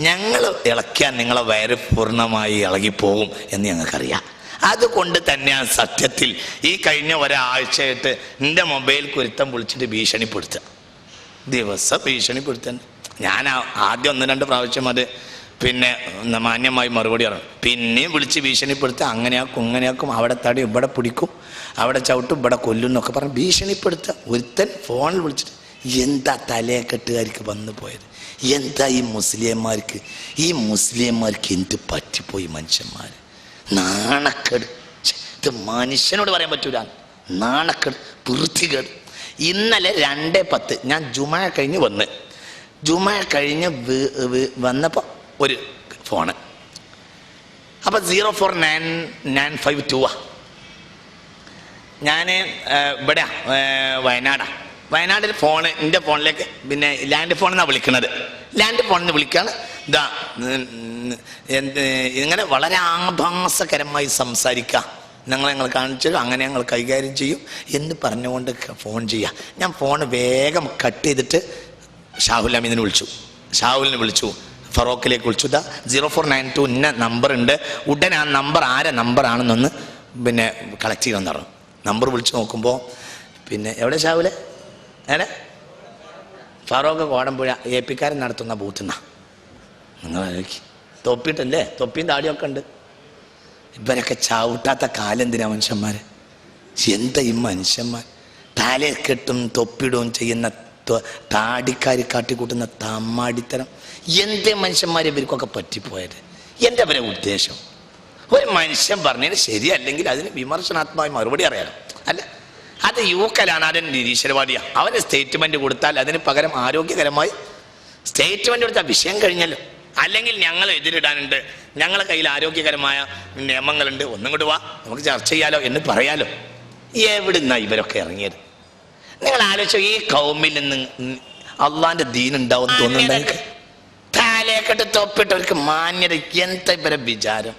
ഞങ്ങൾ ഇളക്കിയാൽ നിങ്ങളെ വയറ് പൂർണ്ണമായി ഇളകിപ്പോകും എന്ന് ഞങ്ങൾക്കറിയാം. അതുകൊണ്ട് തന്നെയാണ് സത്യത്തിൽ ഈ കഴിഞ്ഞ ഒരാഴ്ചയായിട്ട് എൻ്റെ മൊബൈൽ കുരുത്തം വിളിച്ചിട്ട് ഭീഷണിപ്പെടുത്തുക, ദിവസം ഭീഷണിപ്പെടുത്താൻ. ഞാൻ ആദ്യം 1-2 പ്രാവശ്യം അത് പിന്നെ മാന്യമായി മറുപടി പറഞ്ഞു. പിന്നെയും വിളിച്ച് ഭീഷണിപ്പെടുത്തുക, അങ്ങനെയാക്കും ഇങ്ങനെയാക്കും, അവിടെ തടി ഇവിടെ പിടിക്കും, അവിടെ ചവിട്ടും ഇവിടെ കൊല്ലും എന്നൊക്കെ പറഞ്ഞ് ഭീഷണിപ്പെടുത്തുക. ഒരുത്തൻ ഫോണിൽ വിളിച്ചിട്ട് എന്താ തലയെക്കെട്ടുകാർക്ക് വന്നു പോയത്, എന്താ ഈ മുസ്ലിംമാർക്ക് എന്ത് പറ്റിപ്പോയി മനുഷ്യന്മാർ, നാണക്കേട്. ഇത് മനുഷ്യനോട് പറയാൻ പറ്റൂല, നാണക്കേട്, വൃത്തികേട്. ഇന്നലെ 2:10 ഞാൻ ജുമാ കഴിഞ്ഞ് വന്നപ്പോൾ ഒരു ഫോണ്, അപ്പം 04952 ഞാൻ ഇവിടെ വയനാടിൽ ഫോണ് എൻ്റെ ഫോണിലേക്ക് പിന്നെ ലാൻഡ് ഫോണിൽ നിന്നാണ് വിളിക്കുന്നത്. ലാൻഡ് ഫോണിൽ നിന്ന് വിളിക്കുകയാണ്. ഇതാ ഇങ്ങനെ വളരെ ആഭാസകരമായി സംസാരിക്കുക, ഞങ്ങൾ കാണിച്ചു, അങ്ങനെ ഞങ്ങൾ കൈകാര്യം ചെയ്യും എന്ന് പറഞ്ഞുകൊണ്ട് ഫോൺ ചെയ്യുക. ഞാൻ ഫോൺ വേഗം കട്ട് ചെയ്തിട്ട് ഷാഹുൽ അമീദിനെ വിളിച്ചു, ഫറോക്കിലേക്ക് വിളിച്ചു. ഇതാ 0492 ഇന്ന നമ്പറുണ്ട്, ഉടനെ ആ നമ്പർ ആരെ നമ്പറാണെന്നൊന്ന് പിന്നെ കളക്ട് ചെയ്യണമെന്ന് പറഞ്ഞു. നമ്പർ വിളിച്ച് നോക്കുമ്പോൾ പിന്നെ എവിടെ ഷാഹുലെ ഫറോക്ക് കോടമ്പുഴ AP നടത്തുന്ന ബൂത്തുന്ന. നിങ്ങൾ തൊപ്പിട്ടല്ലേ, തൊപ്പിയും താടിയൊക്കെ ഉണ്ട്. ഇവരൊക്കെ ചവിട്ടാത്ത കാലെന്തിനാ മനുഷ്യന്മാർ, എന്താ ഈ മനുഷ്യന്മാർ തലക്കെട്ടും തൊപ്പിടുകയും ചെയ്യുന്ന താടിക്കാർ കാട്ടിക്കൂട്ടുന്ന തമ്മാടിത്തരം. എന്തേ മനുഷ്യന്മാരെ ഇവർക്കൊക്കെ പറ്റിപ്പോയത്, എൻ്റെ അവരെ ഉദ്ദേശം. ഒരു മനുഷ്യൻ പറഞ്ഞതിന് ശരിയല്ലെങ്കിൽ അതിന് വിമർശനാത്മകമായി മറുപടി അറിയാലോ. അല്ല, അത് യൂക്കലാണ്, അതിന് നിരീശ്വരവാദിയാണ്. അവന് സ്റ്റേറ്റ്മെന്റ് കൊടുത്താൽ അതിന് പകരം ആരോഗ്യകരമായി സ്റ്റേറ്റ്മെന്റ് കൊടുത്താൽ വിഷയം കഴിഞ്ഞല്ലോ. അല്ലെങ്കിൽ ഞങ്ങൾ എതിരിടാനുണ്ട്, ഞങ്ങളെ കയ്യിൽ ആരോഗ്യകരമായ നിയമങ്ങളുണ്ട്, ഒന്നും കൂടി വാ നമുക്ക് ചർച്ച ചെയ്യാലോ എന്ന് പറയാലോ. എവിടുന്നാ ഇവരൊക്കെ ഇറങ്ങിയത്? നിങ്ങൾ ആലോചിച്ചോ, ഈ കൗമിൽ നിന്ന് അള്ളാന്റെ ദീൻ ഉണ്ടാവും തോന്നുന്നുണ്ടെങ്കിൽ തലയെക്കെട്ട് തൊപ്പിട്ടവർക്ക് മാന്യത. എന്താ ഇവരെ വിചാരം,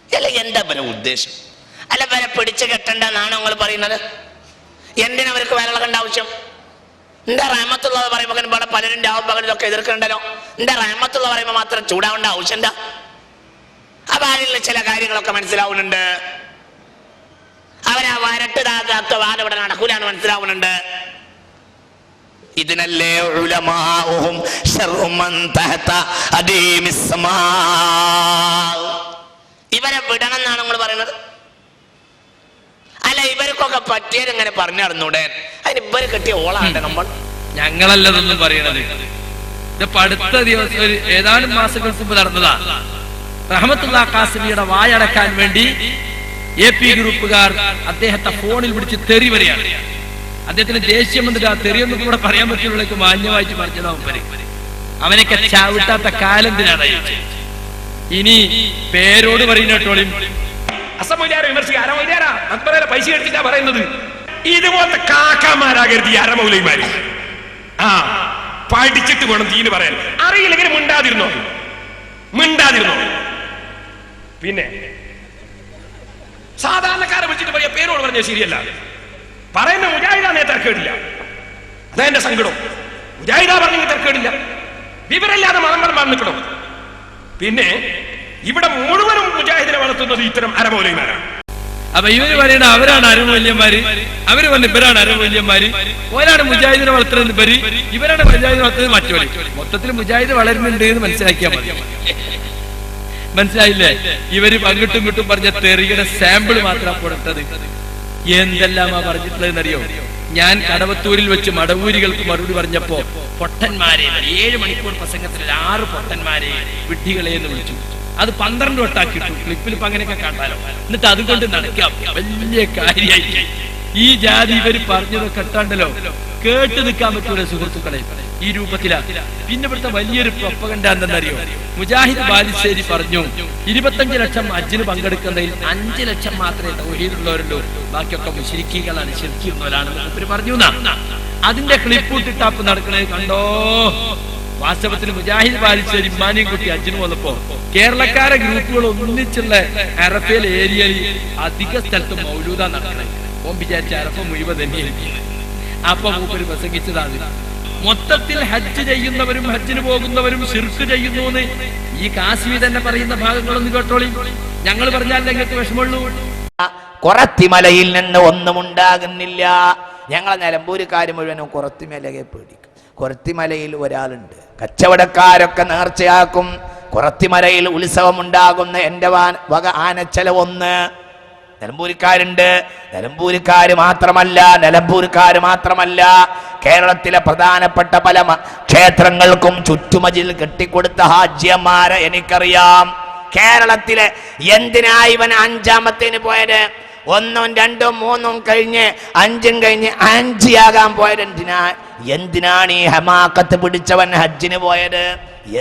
അല്ല എന്താ ഇവരെ ഉദ്ദേശം? അല്ല ഇവരെ പിടിച്ചു കെട്ടണ്ടെന്നാണ് നിങ്ങൾ പറയുന്നത്? എന്തിനാ അവർക്ക് വിരളകണ്ട ആവശ്യം? എന്താ റഹ്മത്തുള്ളത് പറയുമ്പോൾ ഇവിടെ പലരും രാവും പകലൊക്കെ എതിർക്കണ്ടല്ലോ. എന്താ റഹ്മത്തുള്ള പറയുമ്പോൾ മാത്രം ചൂടാവേണ്ട ആവശ്യം എന്താ? അപ്പൊ അതിലുള്ള ചില കാര്യങ്ങളൊക്കെ മനസ്സിലാവുന്നുണ്ട്. അവരാ വരട്ടുതാത്ത വാദം ഇവിടെ നടക്കൂലാന്ന് മനസ്സിലാവുന്നുണ്ട്. ഇതിനല്ലേ ഉലമാഉഹും ശർഉ മൻ തഹത അദീമിസ് സമാ. ഇവരെ വിടണം എന്നാണ് നിങ്ങൾ പറയുന്നത്? അല്ല, ഇവർക്കൊക്കെ പറ്റിയത് ഇങ്ങനെ പറഞ്ഞു നടന്നൂടെ? അതിന് ഇവര് കെട്ടിയ ഓളാണ്ട് നമ്മൾ. ഞങ്ങളല്ലതൊന്നും പറയണത്. ഇതിപ്പോ അടുത്ത ദിവസം ഏതാനും മാസങ്ങൾക്ക് മുമ്പ് നടന്നതാ. റഹ്മത്തുള്ള ഖാസിമിയുടെ വായടക്കാൻ വേണ്ടി AP ഗ്രൂപ്പുകാർ അദ്ദേഹത്തെ ഫോണിൽ വിളിച്ച് തെറി വരെയാണ്. അദ്ദേഹത്തിന് ദേഷ്യം വന്നിട്ട് ആ തെറിയൊന്നും കൂടെ പറയാൻ പറ്റുള്ളൂ, മാന്യമായിട്ട് പറഞ്ഞതാവും. അവനൊക്കെ ചവിട്ടാത്ത കാലെന്തിനാണ്? ഇനി പേരോട് പറയുന്നോളി, പൈസ എടുത്തിട്ടാ പറയുന്നത്. ഇതുപോലത്തെ കാക്കാമാരാകരുത് ഈ അരമൗലൈമാര്. പഠിച്ചിട്ട് വേണം തീന് പറയാൻ. അറിയില്ലെങ്കിൽ മിണ്ടാതിരുന്നോ. പിന്നെ സാധാരണക്കാരെ വിളിച്ചിട്ട് പറയാ പേരോട് പറഞ്ഞ ശരിയല്ല. പറയുന്ന മുജാഹിദാനെ തർക്കേടില്ല, അതാ എന്റെ സങ്കടം. മുജാഹിദാ പറഞ്ഞെങ്കിൽ തർക്കേടില്ല, വിവരമില്ലാതെ മതം പറഞ്ഞിക്കണം. പിന്നെ ഇവിടെ മുഴുവനും മുജാഹിദിനെ വളർത്തുന്നത് ഇത്തരം അരമൗലൈമാരാണ്. അപ്പൊ ഇവര് പറയണ അവരാണ് അരമൂല്യന്മാര്, അവര് പറഞ്ഞ ഇവരാണ് അരമൂല്യന്മാര്. ഒരാണ് മുജാഹിദിനെ വളർത്തുന്നത് ഇവര്, ഇവരാണ് മുജാഹിദിനെ വളർത്തുന്നത് മറ്റൊരു. മൊത്തത്തിൽ മുജാഹിദ് വളരുന്നുണ്ട് എന്ന് മനസ്സിലാക്കിയാൽ മതി. മനസ്സിലായില്ലേ? ഇവര് അങ്ങോട്ടും ഇങ്ങോട്ടും പറഞ്ഞ തെറിയുടെ സാമ്പിൾ മാത്രമാണ് കൊടുത്തത്. എന്തെല്ലാമാ പറഞ്ഞിട്ടുള്ളതെന്നറിയോ? ഞാൻ കടവത്തൂരിൽ വെച്ച് മടവൂരികൾക്ക് മറുപടി പറഞ്ഞപ്പോ പൊട്ടന്മാരെ 7 മണിക്കൂർ പ്രസംഗത്തിൽ 6 പൊട്ടന്മാരെ വിഡ്ഢികളെ എന്ന് വിളിച്ചു. അത് 12 വട്ടാക്കിട്ടു. ക്ലിപ്പിൽ ഇപ്പൊ അങ്ങനെയൊക്കെ കാണാലോ. എന്നിട്ട് അതുകൊണ്ട് നടക്കാം, വലിയ കാര്യമായിട്ട്. ഈ ജാതി ഇവര് പറഞ്ഞത് കേട്ടാണ്ടല്ലോ, കേട്ട് നിൽക്കാൻ പറ്റൂല സുഹൃത്തുക്കളെ. ഈ രൂപത്തിലാ. പിന്നെ ഇവിടുത്തെ വലിയൊരു പ്രൊപ്പഗണ്ട എന്തെന്നറിയോ? മുജാഹിദ് ബാലുശ്ശേരി പറഞ്ഞു 25 ലക്ഷം ഹജ്ജിന് പങ്കെടുക്കുന്നതിൽ 5 ലക്ഷം മാത്രമേ തൗഹീദുള്ളവരുള്ളൂ, ബാക്കിയൊക്കെ മുശ്രിക്കുകളാണ്, ശിർക്കുള്ളവരാണെന്ന് ഇവര് പറഞ്ഞു. അതിന്റെ ക്ലിപ്പ് ഇട്ടിട്ടാപ്പ് നടക്കണത് കണ്ടോ? വാസ്തവത്തിൽ മുജാഹിദ് ബാലുശ്ശേരി മാനിയും കുട്ടി ഹജ്ജിന് വന്നപ്പോ കേരളക്കാരെ ഗ്രൂപ്പുകൾ ഒന്നിച്ചുള്ള അറഫേൽ ഏരിയയിൽ അധിക സ്ഥലത്ത് മൗലൂദ നടക്കണേ. ഓൻ വിചാരിച്ച അറഫ മുഴുവൻ തന്നെയായിരിക്കും. അപ്പൊ മൂപ്പര് പ്രസംഗിച്ചതാണ്, മൊത്തത്തിൽ ഹജ്ജ് ചെയ്യുന്നവരും ഹജ്ജിന് പോകുന്നവരും ശിർക്ക് ചെയ്യുന്നു എന്ന് ഈ കാശ്മീർ തന്നെ പറയുന്ന ഭാഗങ്ങളൊന്നും കേട്ടോളി. ഞങ്ങൾ പറഞ്ഞാൽ നിങ്ങൾക്ക് വിഷമമുള്ളൂ. കുറത്തിമലയിൽ നിന്ന് ഒന്നും ഉണ്ടാകുന്നില്ല. ഞങ്ങളെ നിലമ്പൂരുകാർ മുഴുവനും കുറത്തിമലയെ പേടിക്കും. കുറത്തിമലയിൽ ഒരാളുണ്ട്, കച്ചവടക്കാരൊക്കെ നേർച്ചയാക്കും. കുറത്തിമലയിൽ ഉത്സവം ഉണ്ടാകുന്ന എൻ്റെ വക ആനച്ചല ഒന്ന് നിലമ്പൂരുകാരുണ്ട്. നിലമ്പൂരുകാർ മാത്രമല്ല കേരളത്തിലെ പ്രധാനപ്പെട്ട പല ക്ഷേത്രങ്ങൾക്കും ചുറ്റുമതിൽ കെട്ടിക്കൊടുത്ത ഹാജിയന്മാരെ എനിക്കറിയാം. കേരളത്തിലെ എന്തിനാ ഇവൻ 5ാമത്തേന് പോയത്? 1ഉം 2ഉം 3ഉം കഴിഞ്ഞ് 5ഉം കഴിഞ്ഞ് 5ആകാൻ പോയത് എന്തിനാണ് ഈ ഹമാക്കത്ത് പിടിച്ചവൻ ഹജ്ജിന് പോയത്?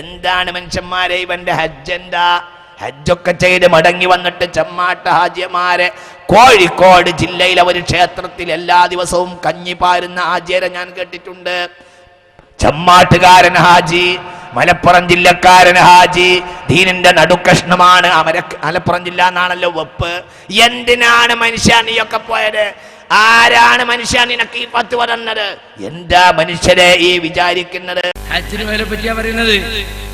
എന്താണ് മനുഷ്യന്മാരെ ഇവന്റെ ഹജ്ജ്? എന്താ ഹജ്ജൊക്കെ ചെയ്ത് മടങ്ങി വന്നിട്ട് ചെമ്മാട്ട ഹാജിയമാരെ കോഴിക്കോട് ജില്ലയിലെ ഒരു ക്ഷേത്രത്തിൽ എല്ലാ ദിവസവും കഞ്ഞി പാരുന്ന ഹാജിയരെ ഞാൻ കേട്ടിട്ടുണ്ട്. ചെമ്മാട്ടുകാരൻ ഹാജി, മലപ്പുറം ജില്ലക്കാരൻ ഹാജി, ദീനിന്റെ നടുക്കഷ്ണമാണ്. മലപ്പുറം ജില്ല എന്നാണല്ലോ വെപ്പ്. എന്തിനാണ് മനുഷ്യ നീയൊക്കെ പോയത്? ആരാണ് മനുഷ്യ നിനക്ക് ഈ പത്ത് പറഞ്ഞത്? എന്താ മനുഷ്യരെ ഈ വിചാരിക്കുന്നത്? ഹജ്ജിന് പോയതിനെ പറ്റിയാ പറയുന്നത്,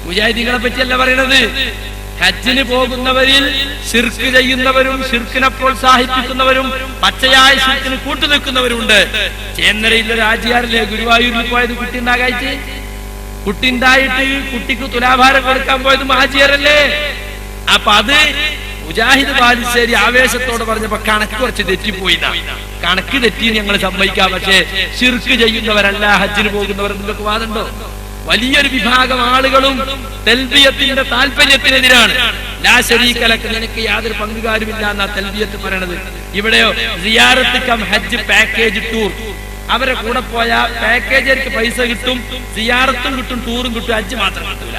മുജാഹിദീങ്ങളെ പറ്റിയല്ല പറയുന്നത്. ഹജ്ജിന് പോകുന്നവരിൽ ശിർക്ക് ചെയ്യുന്നവരും ശിർക്കിനെ പ്രോത്സാഹിപ്പിക്കുന്നവരും പച്ചയായ ശിർക്കിന് കൂട്ടുനിൽക്കുന്നവരുണ്ട്. ചേന്നരയിലെ രാജിയാറിലെ ഗുരുവായൂരിൽ പോയത് കുട്ടി ഉണ്ടാകായിട്ട്, കുട്ടി ഉണ്ടായിട്ട് കുട്ടിക്ക് തുലാഭാരം കൊടുക്കാൻ പോയത് ഹാജിയാറല്ലേ? അപ്പൊ അത് മുജാഹിദ് ബാലുശ്ശേരി ആവേശത്തോടെ പറഞ്ഞപ്പോ കണക്ക് കുറച്ച് തെറ്റിപ്പോയി. കണക്ക് തെറ്റി ഞങ്ങൾ സമ്മതിക്കാം, പക്ഷേ ശിർക്ക് ചെയ്യുന്നവരല്ല ഹജ്ജിന് പോകുന്നവർ. നിങ്ങൾക്ക് വാദമുണ്ടോ? വലിയൊരു വിഭാഗം ആളുകളും തൽബിയത്തിന്റെ താല്പര്യത്തിനെതിരാണ്. ലാ ശരീക ലക, നിനക്ക് യാതൊരു പങ്കുകാരുമില്ല എന്നാ തൽബിയത്ത് പറയണത്. ഇവിടെയോ സിയാറത്ത് കം ഹജ്ജ് പാക്കേജ് ടൂർ, അവരെ കൂടെ പോയ പാക്കേജർക്ക് പൈസ കിട്ടും, സിയാറത്തും കിട്ടും, ടൂറും കിട്ടും, ഹജ്ജ് മാത്രം കിട്ടൂല.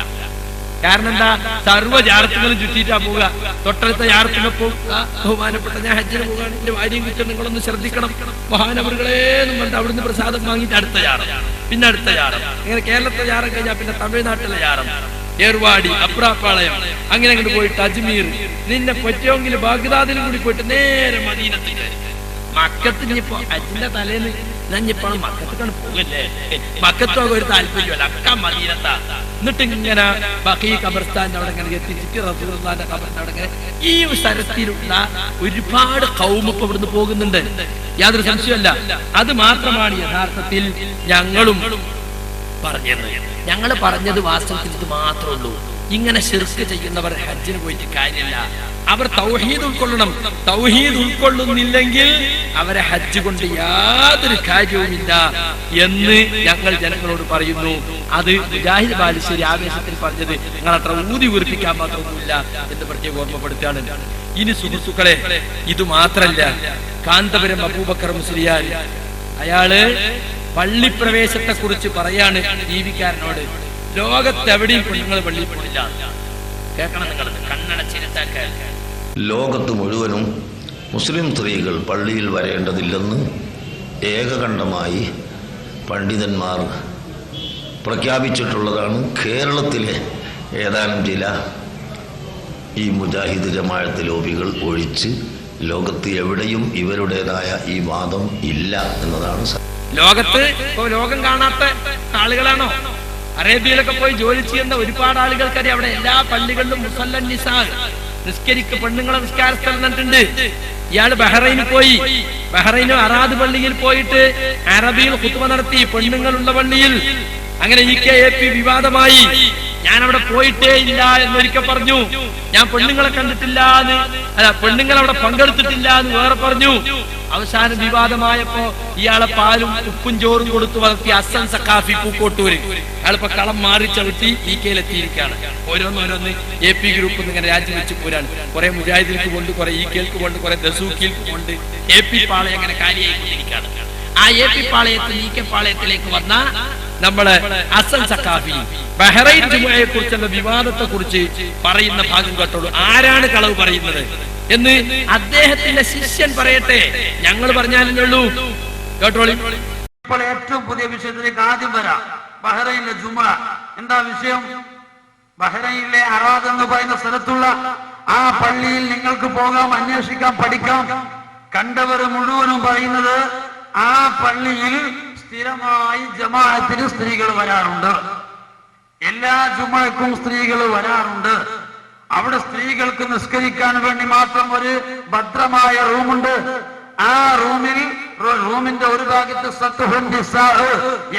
കാരണം എന്താ? സർവ്വ ജാറത്തുകളും ചുറ്റിയിട്ടാ പോവുക. തൊട്ടടുത്ത ജാറത്തിനൊപ്പം ബഹുമാനപ്പെട്ട ഞാൻ ഹജ്ജിന് പോകാൻ എന്റെ ഭാര്യയും കിട്ടും, നിങ്ങളൊന്ന് ശ്രദ്ധിക്കണം മഹാനവറുകളേന്നും പറഞ്ഞിട്ട് അവിടുന്ന് പ്രസാദം വാങ്ങിയിട്ട് അടുത്ത ജാറം, പിന്നെ അടുത്ത ജാറം, ഇങ്ങനെ കേരളത്തെ ജാറം കഴിഞ്ഞാൽ പിന്നെ തമിഴ്നാട്ടിലെ ജാറം, ഏർവാടി, അപ്രാപ്പാളയം, അങ്ങനെ അങ്ങോട്ട് പോയിട്ട് അജ്മീർ, നിന്നെ പറ്റുമെങ്കിൽ ബാഗ്ദാദിലും കൂടി പോയിട്ട് നേരെ മദീനത്തിൽ. മക്കത്ത് ഇനിയിപ്പോ ഹജ്ജിന്റെ തലേന്ന് ഞാനിപ്പോഴും മക്കത്തേക്കാണ് പോകല്ലേ. മക്കത്തൊക്കെ ഒരു താല്പര്യമല്ല, അക്ക മദീനത്താ. എന്നിട്ട് ഇങ്ങനെ ബഖീ ഖബർസ്ഥാന്റെ അവിടെ ഇങ്ങനെ എത്തിച്ചിട്ട് റസൂലുള്ളാഹിന്റെ ഖബറിന്റെ അവിടെ ഇങ്ങനെ ഈ തരത്തിലുള്ള ഒരുപാട് ഖൗമ് ഇപ്പൊ ഇവിടുന്ന് പോകുന്നുണ്ട്, യാതൊരു സംശയമല്ല. അത് മാത്രമാണ് യഥാർത്ഥത്തിൽ ഞങ്ങളും പറഞ്ഞത്. ഞങ്ങൾ പറഞ്ഞത് വാസ്തവത്തിൽ ഇത് മാത്രമേ ഉള്ളൂ. ഇങ്ങനെ ശിർക്ക് ചെയ്യുന്നവർ ഹജ്ജിന് പോയിട്ട് കാര്യമില്ല. അവർ തൗഹീദ് ഉൾക്കൊള്ളണം. തൗഹീദ് ഉൾക്കൊള്ളുന്നില്ലെങ്കിൽ അവരെ ഹജ്ജ് കൊണ്ട് യാതൊരു കാര്യവുമില്ല എന്ന് ഞങ്ങൾ ജനങ്ങളോട് പറയുന്നു. അത് മുജാഹിദ് ബാലുശ്ശേരി ആവേശത്തിൽ പറഞ്ഞത് നിങ്ങൾ അത്ര ഊതി വീർപ്പിക്കാൻ മാത്രമൊന്നുമില്ല എന്ന് പ്രത്യേകം ഓർമ്മപ്പെടുത്തുകയാണ്. ഇനി സുഹൃത്തുക്കളെ, ഇത് മാത്രല്ല, കാന്തപുരം അബൂബക്കർ മുസ്ലിയാർ അയാള് പള്ളിപ്രവേശത്തെ കുറിച്ച് പറയാണ് ജീവിക്കാരനോട്, ലോകത്തെവിടെയും പെണ്ണുങ്ങൾ പള്ളിയിൽ പോയില്ല. കേൾക്കണം നിങ്ങൾ, കണ്ണടച്ചിരുത്താക്കാൻ. ലോകത്ത് മുഴുവനും മുസ്ലിം സ്ത്രീകൾ പള്ളിയിൽ വരേണ്ടതില്ലെന്ന് ഏകകണ്ഠമായി പണ്ഡിതന്മാർ പ്രഖ്യാപിച്ചിട്ടുള്ളതാണ്. കേരളത്തിലെ ഏതാനും ചില ഈ മുജാഹിദ് ജമാഅത്ത് ലോബികൾ ഒഴിച്ച് ലോകത്ത് എവിടെയും ഇവരുടേതായ ഈ വാദം ഇല്ല എന്നതാണ്. ലോകത്ത് ലോകം കാണാത്ത ആളുകളാണോ? അറേബ്യയിലൊക്കെ പോയി ജോലി ചെയ്യുന്ന ഒരുപാട് ആളുകൾക്കറിയാം. അവിടെ എല്ലാ പള്ളികളിലും മുസല്ലൻ നിസാ, പെണ്ണുങ്ങളെ നിസ്കാര സ്ഥലം കണ്ടിട്ടുണ്ട്. ഇയാള് ബഹ്റൈനിൽ പോയി, ബഹ്റൈനും അറാദ് പള്ളിയിൽ പോയിട്ട് അറബിയിൽ ഖുത്ബ നടത്തി, പെണ്ണുങ്ങളുള്ള പള്ളിയിൽ. അങ്ങനെ EKAP വിവാദമായി. ഞാൻ അവിടെ പോയിട്ടേ ഇല്ല എന്നൊരിക്കൽ പറഞ്ഞു. ഞാൻ പെണ്ണുങ്ങളെ കണ്ടിട്ടില്ല എന്ന്, അല്ല പെണ്ണുങ്ങൾ അവിടെ പങ്കെടുത്തിട്ടില്ല എന്ന് വേറെ പറഞ്ഞു. അവസാനം വിവാദമായപ്പോ ഇയാളെ പാലും ഉപ്പും ചോറും കൊടുത്തു വളർത്തി അസൻ സഖാഫി പൂക്കോട്ടൂര്. അയാളിപ്പോ കളം മാറി ചവിട്ടി EKയിലെത്തിയിരിക്കുകയാണ്. ഓരോന്നോരോന്ന് AP ഗ്രൂപ്പ് ഇങ്ങനെ രാജ്യം വെച്ച് പോരാണ്. കുറെ മുജാഹിദിലേക്ക് കൊണ്ട്, കുറെ EKക്ക് കൊണ്ട്, കുറെ ദസൂക്കിൽക്ക് കൊണ്ട് AP പാളയം അങ്ങനെ കാര്യമായിക്കൊണ്ടിരിക്കുകയാണ്. ആ AP പാളയത്തിൽ EK പാളയത്തിലേക്ക് വന്ന നമ്മള് അസൻ സഖാഫി ബഹ്റൈൻ ജുമുഅയെ കുറിച്ചുള്ള വിവാദത്തെ കുറിച്ച് പറയുന്ന ഭാഗം കേട്ടോളൂ. ആരാണ് കളവ് പറയുന്നത് എന്ന് അദ്ദേഹത്തിന്റെ ശിഷ്യൻ പറയട്ടെ, ഞങ്ങൾ പറഞ്ഞാലേ ഉള്ളൂ. കേട്ടോളൂ. ഇപ്പോൾ ഏറ്റവും പുതിയ വിഷയത്തിലേക്ക് ആദ്യം വരാം. ബഹ്റൈനിലെ ജുമുഅ എന്താ വിഷയം? ബഹ്റൈനിലെ അറാദ് എന്ന് പറയുന്ന സ്ഥലത്തുള്ള ആ പള്ളിയിൽ നിങ്ങൾക്ക് പോകാം, അന്വേഷിക്കാം, പഠിക്കാം. കണ്ടവർ മുഴുവനും പറയുന്നത് ആ പള്ളിയിൽ സ്ഥിരമായി ജമാഅത്തിന് സ്ത്രീകൾ വരാറുണ്ട്. എല്ലാ ജുമഅക്കും സ്ത്രീകൾ വരാറുണ്ട്. അവിടെ സ്ത്രീകൾക്ക് നിസ്കരിക്കാൻ വേണ്ടി മാത്രം ഒരു ഭദ്രമായ റൂമുണ്ട്. ആ റൂമിന്റെ ഒരു ഭാഗത്ത് സത്തുഹുൻ നിസാ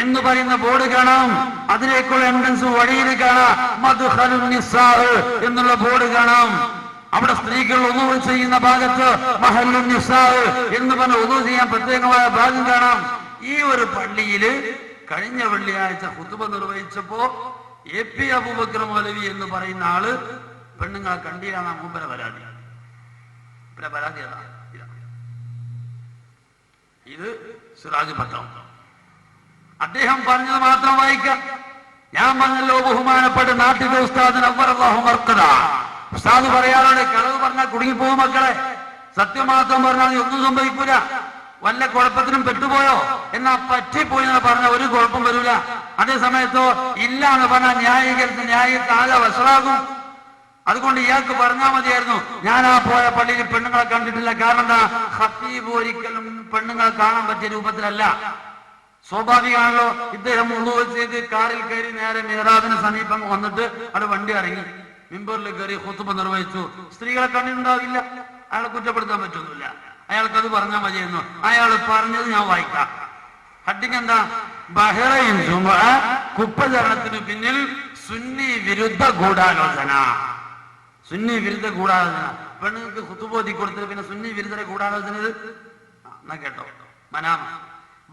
എന്ന് പറയുന്ന ബോർഡ് കാണാം. അതിലേക്കുള്ള എൻട്രൻസ് വഴിയിൽ കാണാം മദ്ഖലുൻ നിസാ എന്നുള്ള ബോർഡ് കാണാം. അവിടെ സ്ത്രീകൾ ഉദു ചെയ്യുന്ന ഭാഗത്ത് മഹല്ലുൻ നിസാ എന്ന് പറഞ്ഞ ഉദു ചെയ്യാൻ പ്രത്യേകമായ ഭാഗം കാണാം. ഈ ഒരു പള്ളിയില് കഴിഞ്ഞ വെള്ളിയാഴ്ച ഖുതുബ നിർവഹിച്ചപ്പോ AP അബൂബക്കർ മൗലവി എന്ന് പറയുന്ന ആള് പെണ്ണുങ്ങളെ കണ്ടിയാണ് മൂപ്പര പരാതി. പരാതി ഇത് സിറാജ് പത്രം. അദ്ദേഹം പറഞ്ഞത് മാത്രം വായിക്കാം. ഞാൻ പറഞ്ഞല്ലോ, ബഹുമാനപ്പെട്ട നാട്ടിലെ ഉസ്താദിന് ഉസ്താദ് പറയാറുണ്ട്, കളവ് പറഞ്ഞാൽ കുടുങ്ങിപ്പോകും മക്കളെ, സത്യം മാത്രം പറഞ്ഞാൽ ഒന്നും സംഭവിക്കൂല. വല്ല കുഴപ്പത്തിനും പെട്ടുപോയോ എന്നാ പറ്റിപ്പോയി എന്ന് പറഞ്ഞാൽ ഒരു കുഴപ്പം വരൂല. അതേ സമയത്തോ ഇല്ല എന്ന് പറഞ്ഞാൽ ന്യായീകരിച്ച് ആകെ വഷളാകും. അതുകൊണ്ട് ഇയാൾക്ക് പറഞ്ഞാൽ മതിയായിരുന്നു, ഞാൻ ആ പോയ പള്ളിയിൽ പെണ്ണുങ്ങളെ കണ്ടിട്ടില്ല. കാരണം എന്താ, ഖത്തീബ് ഒരിക്കലും പെണ്ണുങ്ങളെ കാണാൻ പറ്റിയ രൂപത്തിലല്ല. സ്വാഭാവികമാണല്ലോ, ഇദ്ദേഹം ഉളു ചെയ്ത് കാറിൽ കയറി നേരെ മിഹ്റാബിന് സമീപം വന്നിട്ട് അവിടെ വണ്ടി ഇറങ്ങി മിമ്പറിൽ കയറി ഖുതുബ നിർവഹിച്ചു. സ്ത്രീകളെ കണ്ടിട്ടുണ്ടാവില്ല, അയാളെ കുറ്റപ്പെടുത്താൻ പറ്റൊന്നുമില്ല. അയാൾക്കത് പറഞ്ഞാൽ മതിയായിരുന്നു. അയാൾ പറഞ്ഞത് ഞാൻ വായിക്കാം. ഹഡിങ് എന്താ, ബഹ്റൈൻ ജുമുഅ കുപ്പചരണത്തിന് പിന്നിൽ സുന്നി വിരുദ്ധ ഗൂഢാലോചന. സുന്നി വിരുദ്ധ ഗൂഢാലോചന. പെണ്ണുങ്ങൾക്ക് ഖുതുബ ഓതി കൊടുത്തത് പിന്നെ സുന്നി വിരുദ്ധ ഗൂഢാലോചന. എന്നാ കേട്ടോ, മനാമ.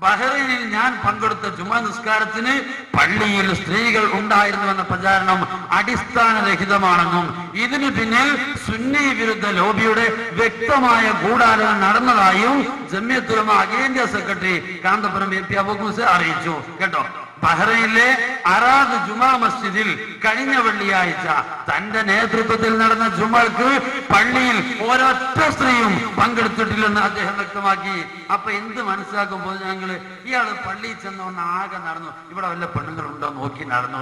ബഹ്റൈനിൽ ഞാൻ പങ്കെടുത്ത ജുമാ നിസ്കാരത്തിന് പള്ളിയിൽ സ്ത്രീകൾ ഉണ്ടായിരുന്നുവെന്ന പ്രചാരണം അടിസ്ഥാനരഹിതമാണെന്നും ഇതിന് പിന്നിൽ സുന്നി വിരുദ്ധ ലോബിയുടെ വ്യക്തമായ ഗൂഢാലോചന നടന്നതായും ജമിയത്തുൽ ഉലമ അഖിലേന്ത്യാ സെക്രട്ടറി കാന്തപുരം AP അബൂബക്കർ മുസ അറിയിച്ചു. കേട്ടോ, ബഹ്റൈനിലെ അറാദ് ജുമാ മസ്ജിദിൽ കഴിഞ്ഞ വെള്ളിയാഴ്ച തന്റെ നേതൃത്വത്തിൽ നടന്ന ജുമക്ക് പള്ളിയിൽ ഒരൊറ്റ സ്ത്രീയും പങ്കെടുത്തിട്ടില്ലെന്ന് അദ്ദേഹം വ്യക്തമാക്കി. അപ്പൊ എന്ത് മനസ്സിലാക്കുമ്പോൾ ഞങ്ങള് ഇയാള് പള്ളിയിൽ ചെന്നോന്ന് ആകെ നടന്നു, ഇവിടെ വല്ല പെണ്ണുങ്ങളുണ്ടോ നോക്കി നടന്നു.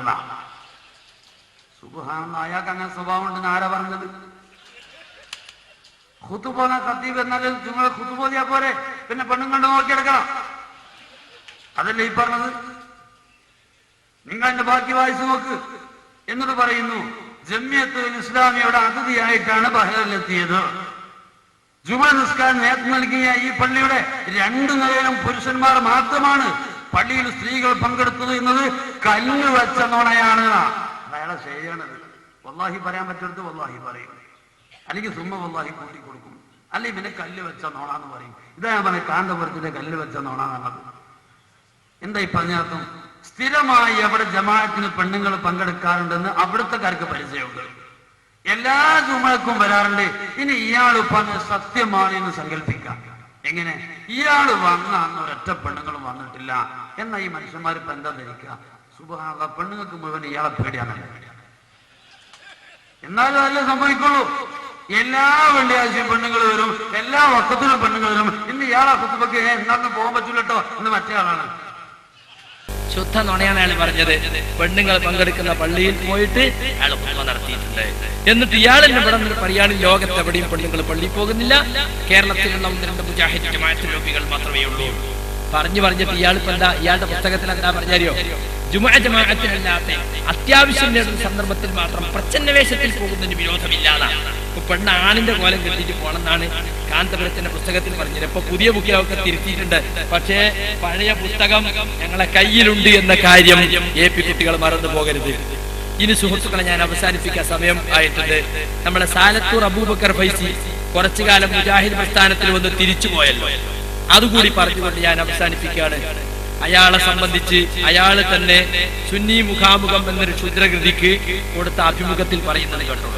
സുബ്ഹാനല്ലാഹ്, അയാൾക്ക് അങ്ങനെ സ്വഭാവം ഉണ്ടെന്ന് ആരാ പറഞ്ഞത്? ഖുതുബ ഖത്തീബ് എന്നാലും ജുമ ഖുതുബ ഓതിയാ പോരെ, പിന്നെ പെണ്ണുങ്ങളുടെ നോക്കിയെടുക്കണം. അതല്ലേ ഈ പറഞ്ഞത്? നിങ്ങൾ എന്റെ ബാക്കി വായിച്ചു നോക്ക്. എന്നിട്ട് പറയുന്നു, ജമിയത്തുൽ ഇസ്ലാമിയുടെ അതിഥിയായിട്ടാണ് ബഹ്റൈനിലെത്തിയത്. ജുമാ നിസ്കാരം നേതൃത്വം നൽകിയ ഈ പള്ളിയുടെ 2 നിലയിലും പുരുഷന്മാർ മാത്രമാണ്. പള്ളിയിൽ സ്ത്രീകൾ പങ്കെടുത്തത് എന്നത് കല്ല് വെച്ച നുണയാണ്. അയാളെ ശരിയാണത്. വല്ലാഹി പറയാൻ പറ്റരുത്, വല്ലാഹി പറയും, അല്ലെങ്കിൽ സുമ്മ വല്ലാഹി കൂട്ടി കൊടുക്കും, അല്ലെങ്കിൽ പിന്നെ കല്ല് വെച്ച നോണാന്ന് പറയും. ഇതാ ഞാൻ പറഞ്ഞ കാന്തപുരത്തിന്റെ കല്ല് വെച്ച നോണാന്നുള്ളത്. എന്താ ഈ പറഞ്ഞർത്ഥം? സ്ഥിരമായി അവിടെ ജമാഅത്തിന് പെണ്ണുങ്ങൾ പങ്കെടുക്കാറുണ്ടെന്ന് അവിടുത്തെക്കാർക്ക് പരിചയമുണ്ട്. എല്ലാ ജുമഅക്കും വരാറുണ്ട്. ഇനി ഇയാൾ പറഞ്ഞ സത്യമാണ് എന്ന് സങ്കല്പിക്കാം. എങ്ങനെ? ഇയാൾ വന്ന അന്ന് ഒരൊറ്റ പെണ്ണുങ്ങളും വന്നിട്ടില്ല എന്നാ ഈ മനുഷ്യന്മാർ ഇപ്പൊ എന്താ ധരിക്കുക? സുബ്ഹാനല്ലാഹ്, പെണ്ണുങ്ങൾക്ക് മുഴുവൻ ഇയാളെ പേടിയാണ്. എന്നാലും അതല്ലേ സംഭവിക്കുള്ളൂ. എല്ലാ വെള്ളിയാഴ്ചയും പെണ്ണുങ്ങൾ വരും, എല്ലാ വക്കത്തിലും പെണ്ണുങ്ങൾ വരും. ഇന്ന് ഇയാളെ ഖുതുബക്ക് എന്നാലും പോകാൻ പറ്റൂലട്ടോ എന്ന് മറ്റേ ആളാണ്. ശുദ്ധ നുണയാണ് അയാൾ പറഞ്ഞത്. പെണ്ണുങ്ങൾ പങ്കെടുക്കുന്ന പള്ളിയിൽ പോയിട്ട് അയാൾ ഖുതുബ നടത്തിയിട്ടുണ്ട്. എന്നിട്ട് ഇയാൾ എന്നെ ഇവിടെ നിന്ന് പറയാണ്, ലോകത്ത് എവിടെയും പെണ്ണുങ്ങൾ പള്ളിയിൽ പോകുന്നില്ല, കേരളത്തിലുള്ള 1-2 മുജാഹിദ് ജമാഅത്ത് ലോബികൾ മാത്രമേ ഉള്ളൂ പറഞ്ഞിട്ട് ഇയാളിപ്പോ എന്താ, ഇയാളുടെ പുസ്തകത്തിൽ എന്താ പറഞ്ഞാരിയോ? ജുമുഅ ജമാഅത്തിനല്ലാത്ത അത്യാവശ്യം നേടുന്ന സന്ദർഭത്തിൽ മാത്രം പ്രച്ഛന്നവേഷത്തിൽ പോകുന്നതിന് വിരോധമില്ലാതാണ്. ഇപ്പൊ പെണ്ണ് ആണിന്റെ കോലം കെട്ടിയിട്ട് പോണെന്നാണ് കാന്തപുരത്തിന്റെ പുസ്തകത്തിൽ പറഞ്ഞത്. ഇപ്പൊ പുതിയ ബുക്കിലൊക്കെ തിരുത്തിയിട്ടുണ്ട്. പക്ഷേ പഴയ പുസ്തകം ഞങ്ങളെ കയ്യിലുണ്ട് എന്ന കാര്യം AP കുട്ടികൾ മറന്നു പോകരുത്. ഇനി സുഹൃത്തുക്കളെ, ഞാൻ അവസാനിപ്പിക്കാൻ സമയം ആയിട്ടുണ്ട്. നമ്മുടെ സാലത്തൂർ അബൂബക്കർ ഫൈസി കുറച്ചു കാലം മുജാഹിദ് പ്രസ്ഥാനത്തിൽ വന്ന് തിരിച്ചു പോയല്ലോ, അതുകൂടി പറഞ്ഞുകൊണ്ട് ഞാൻ അവസാനിപ്പിക്കുകയാണ്. അയാളെ സംബന്ധിച്ച് അയാൾ തന്നെ സുന്നി മുഖാമുഖം എന്നൊരു ക്ഷുദ്രകൃതിക്ക് കൊടുത്ത അഭിമുഖത്തിൽ പറയുന്നത് കേട്ടോ.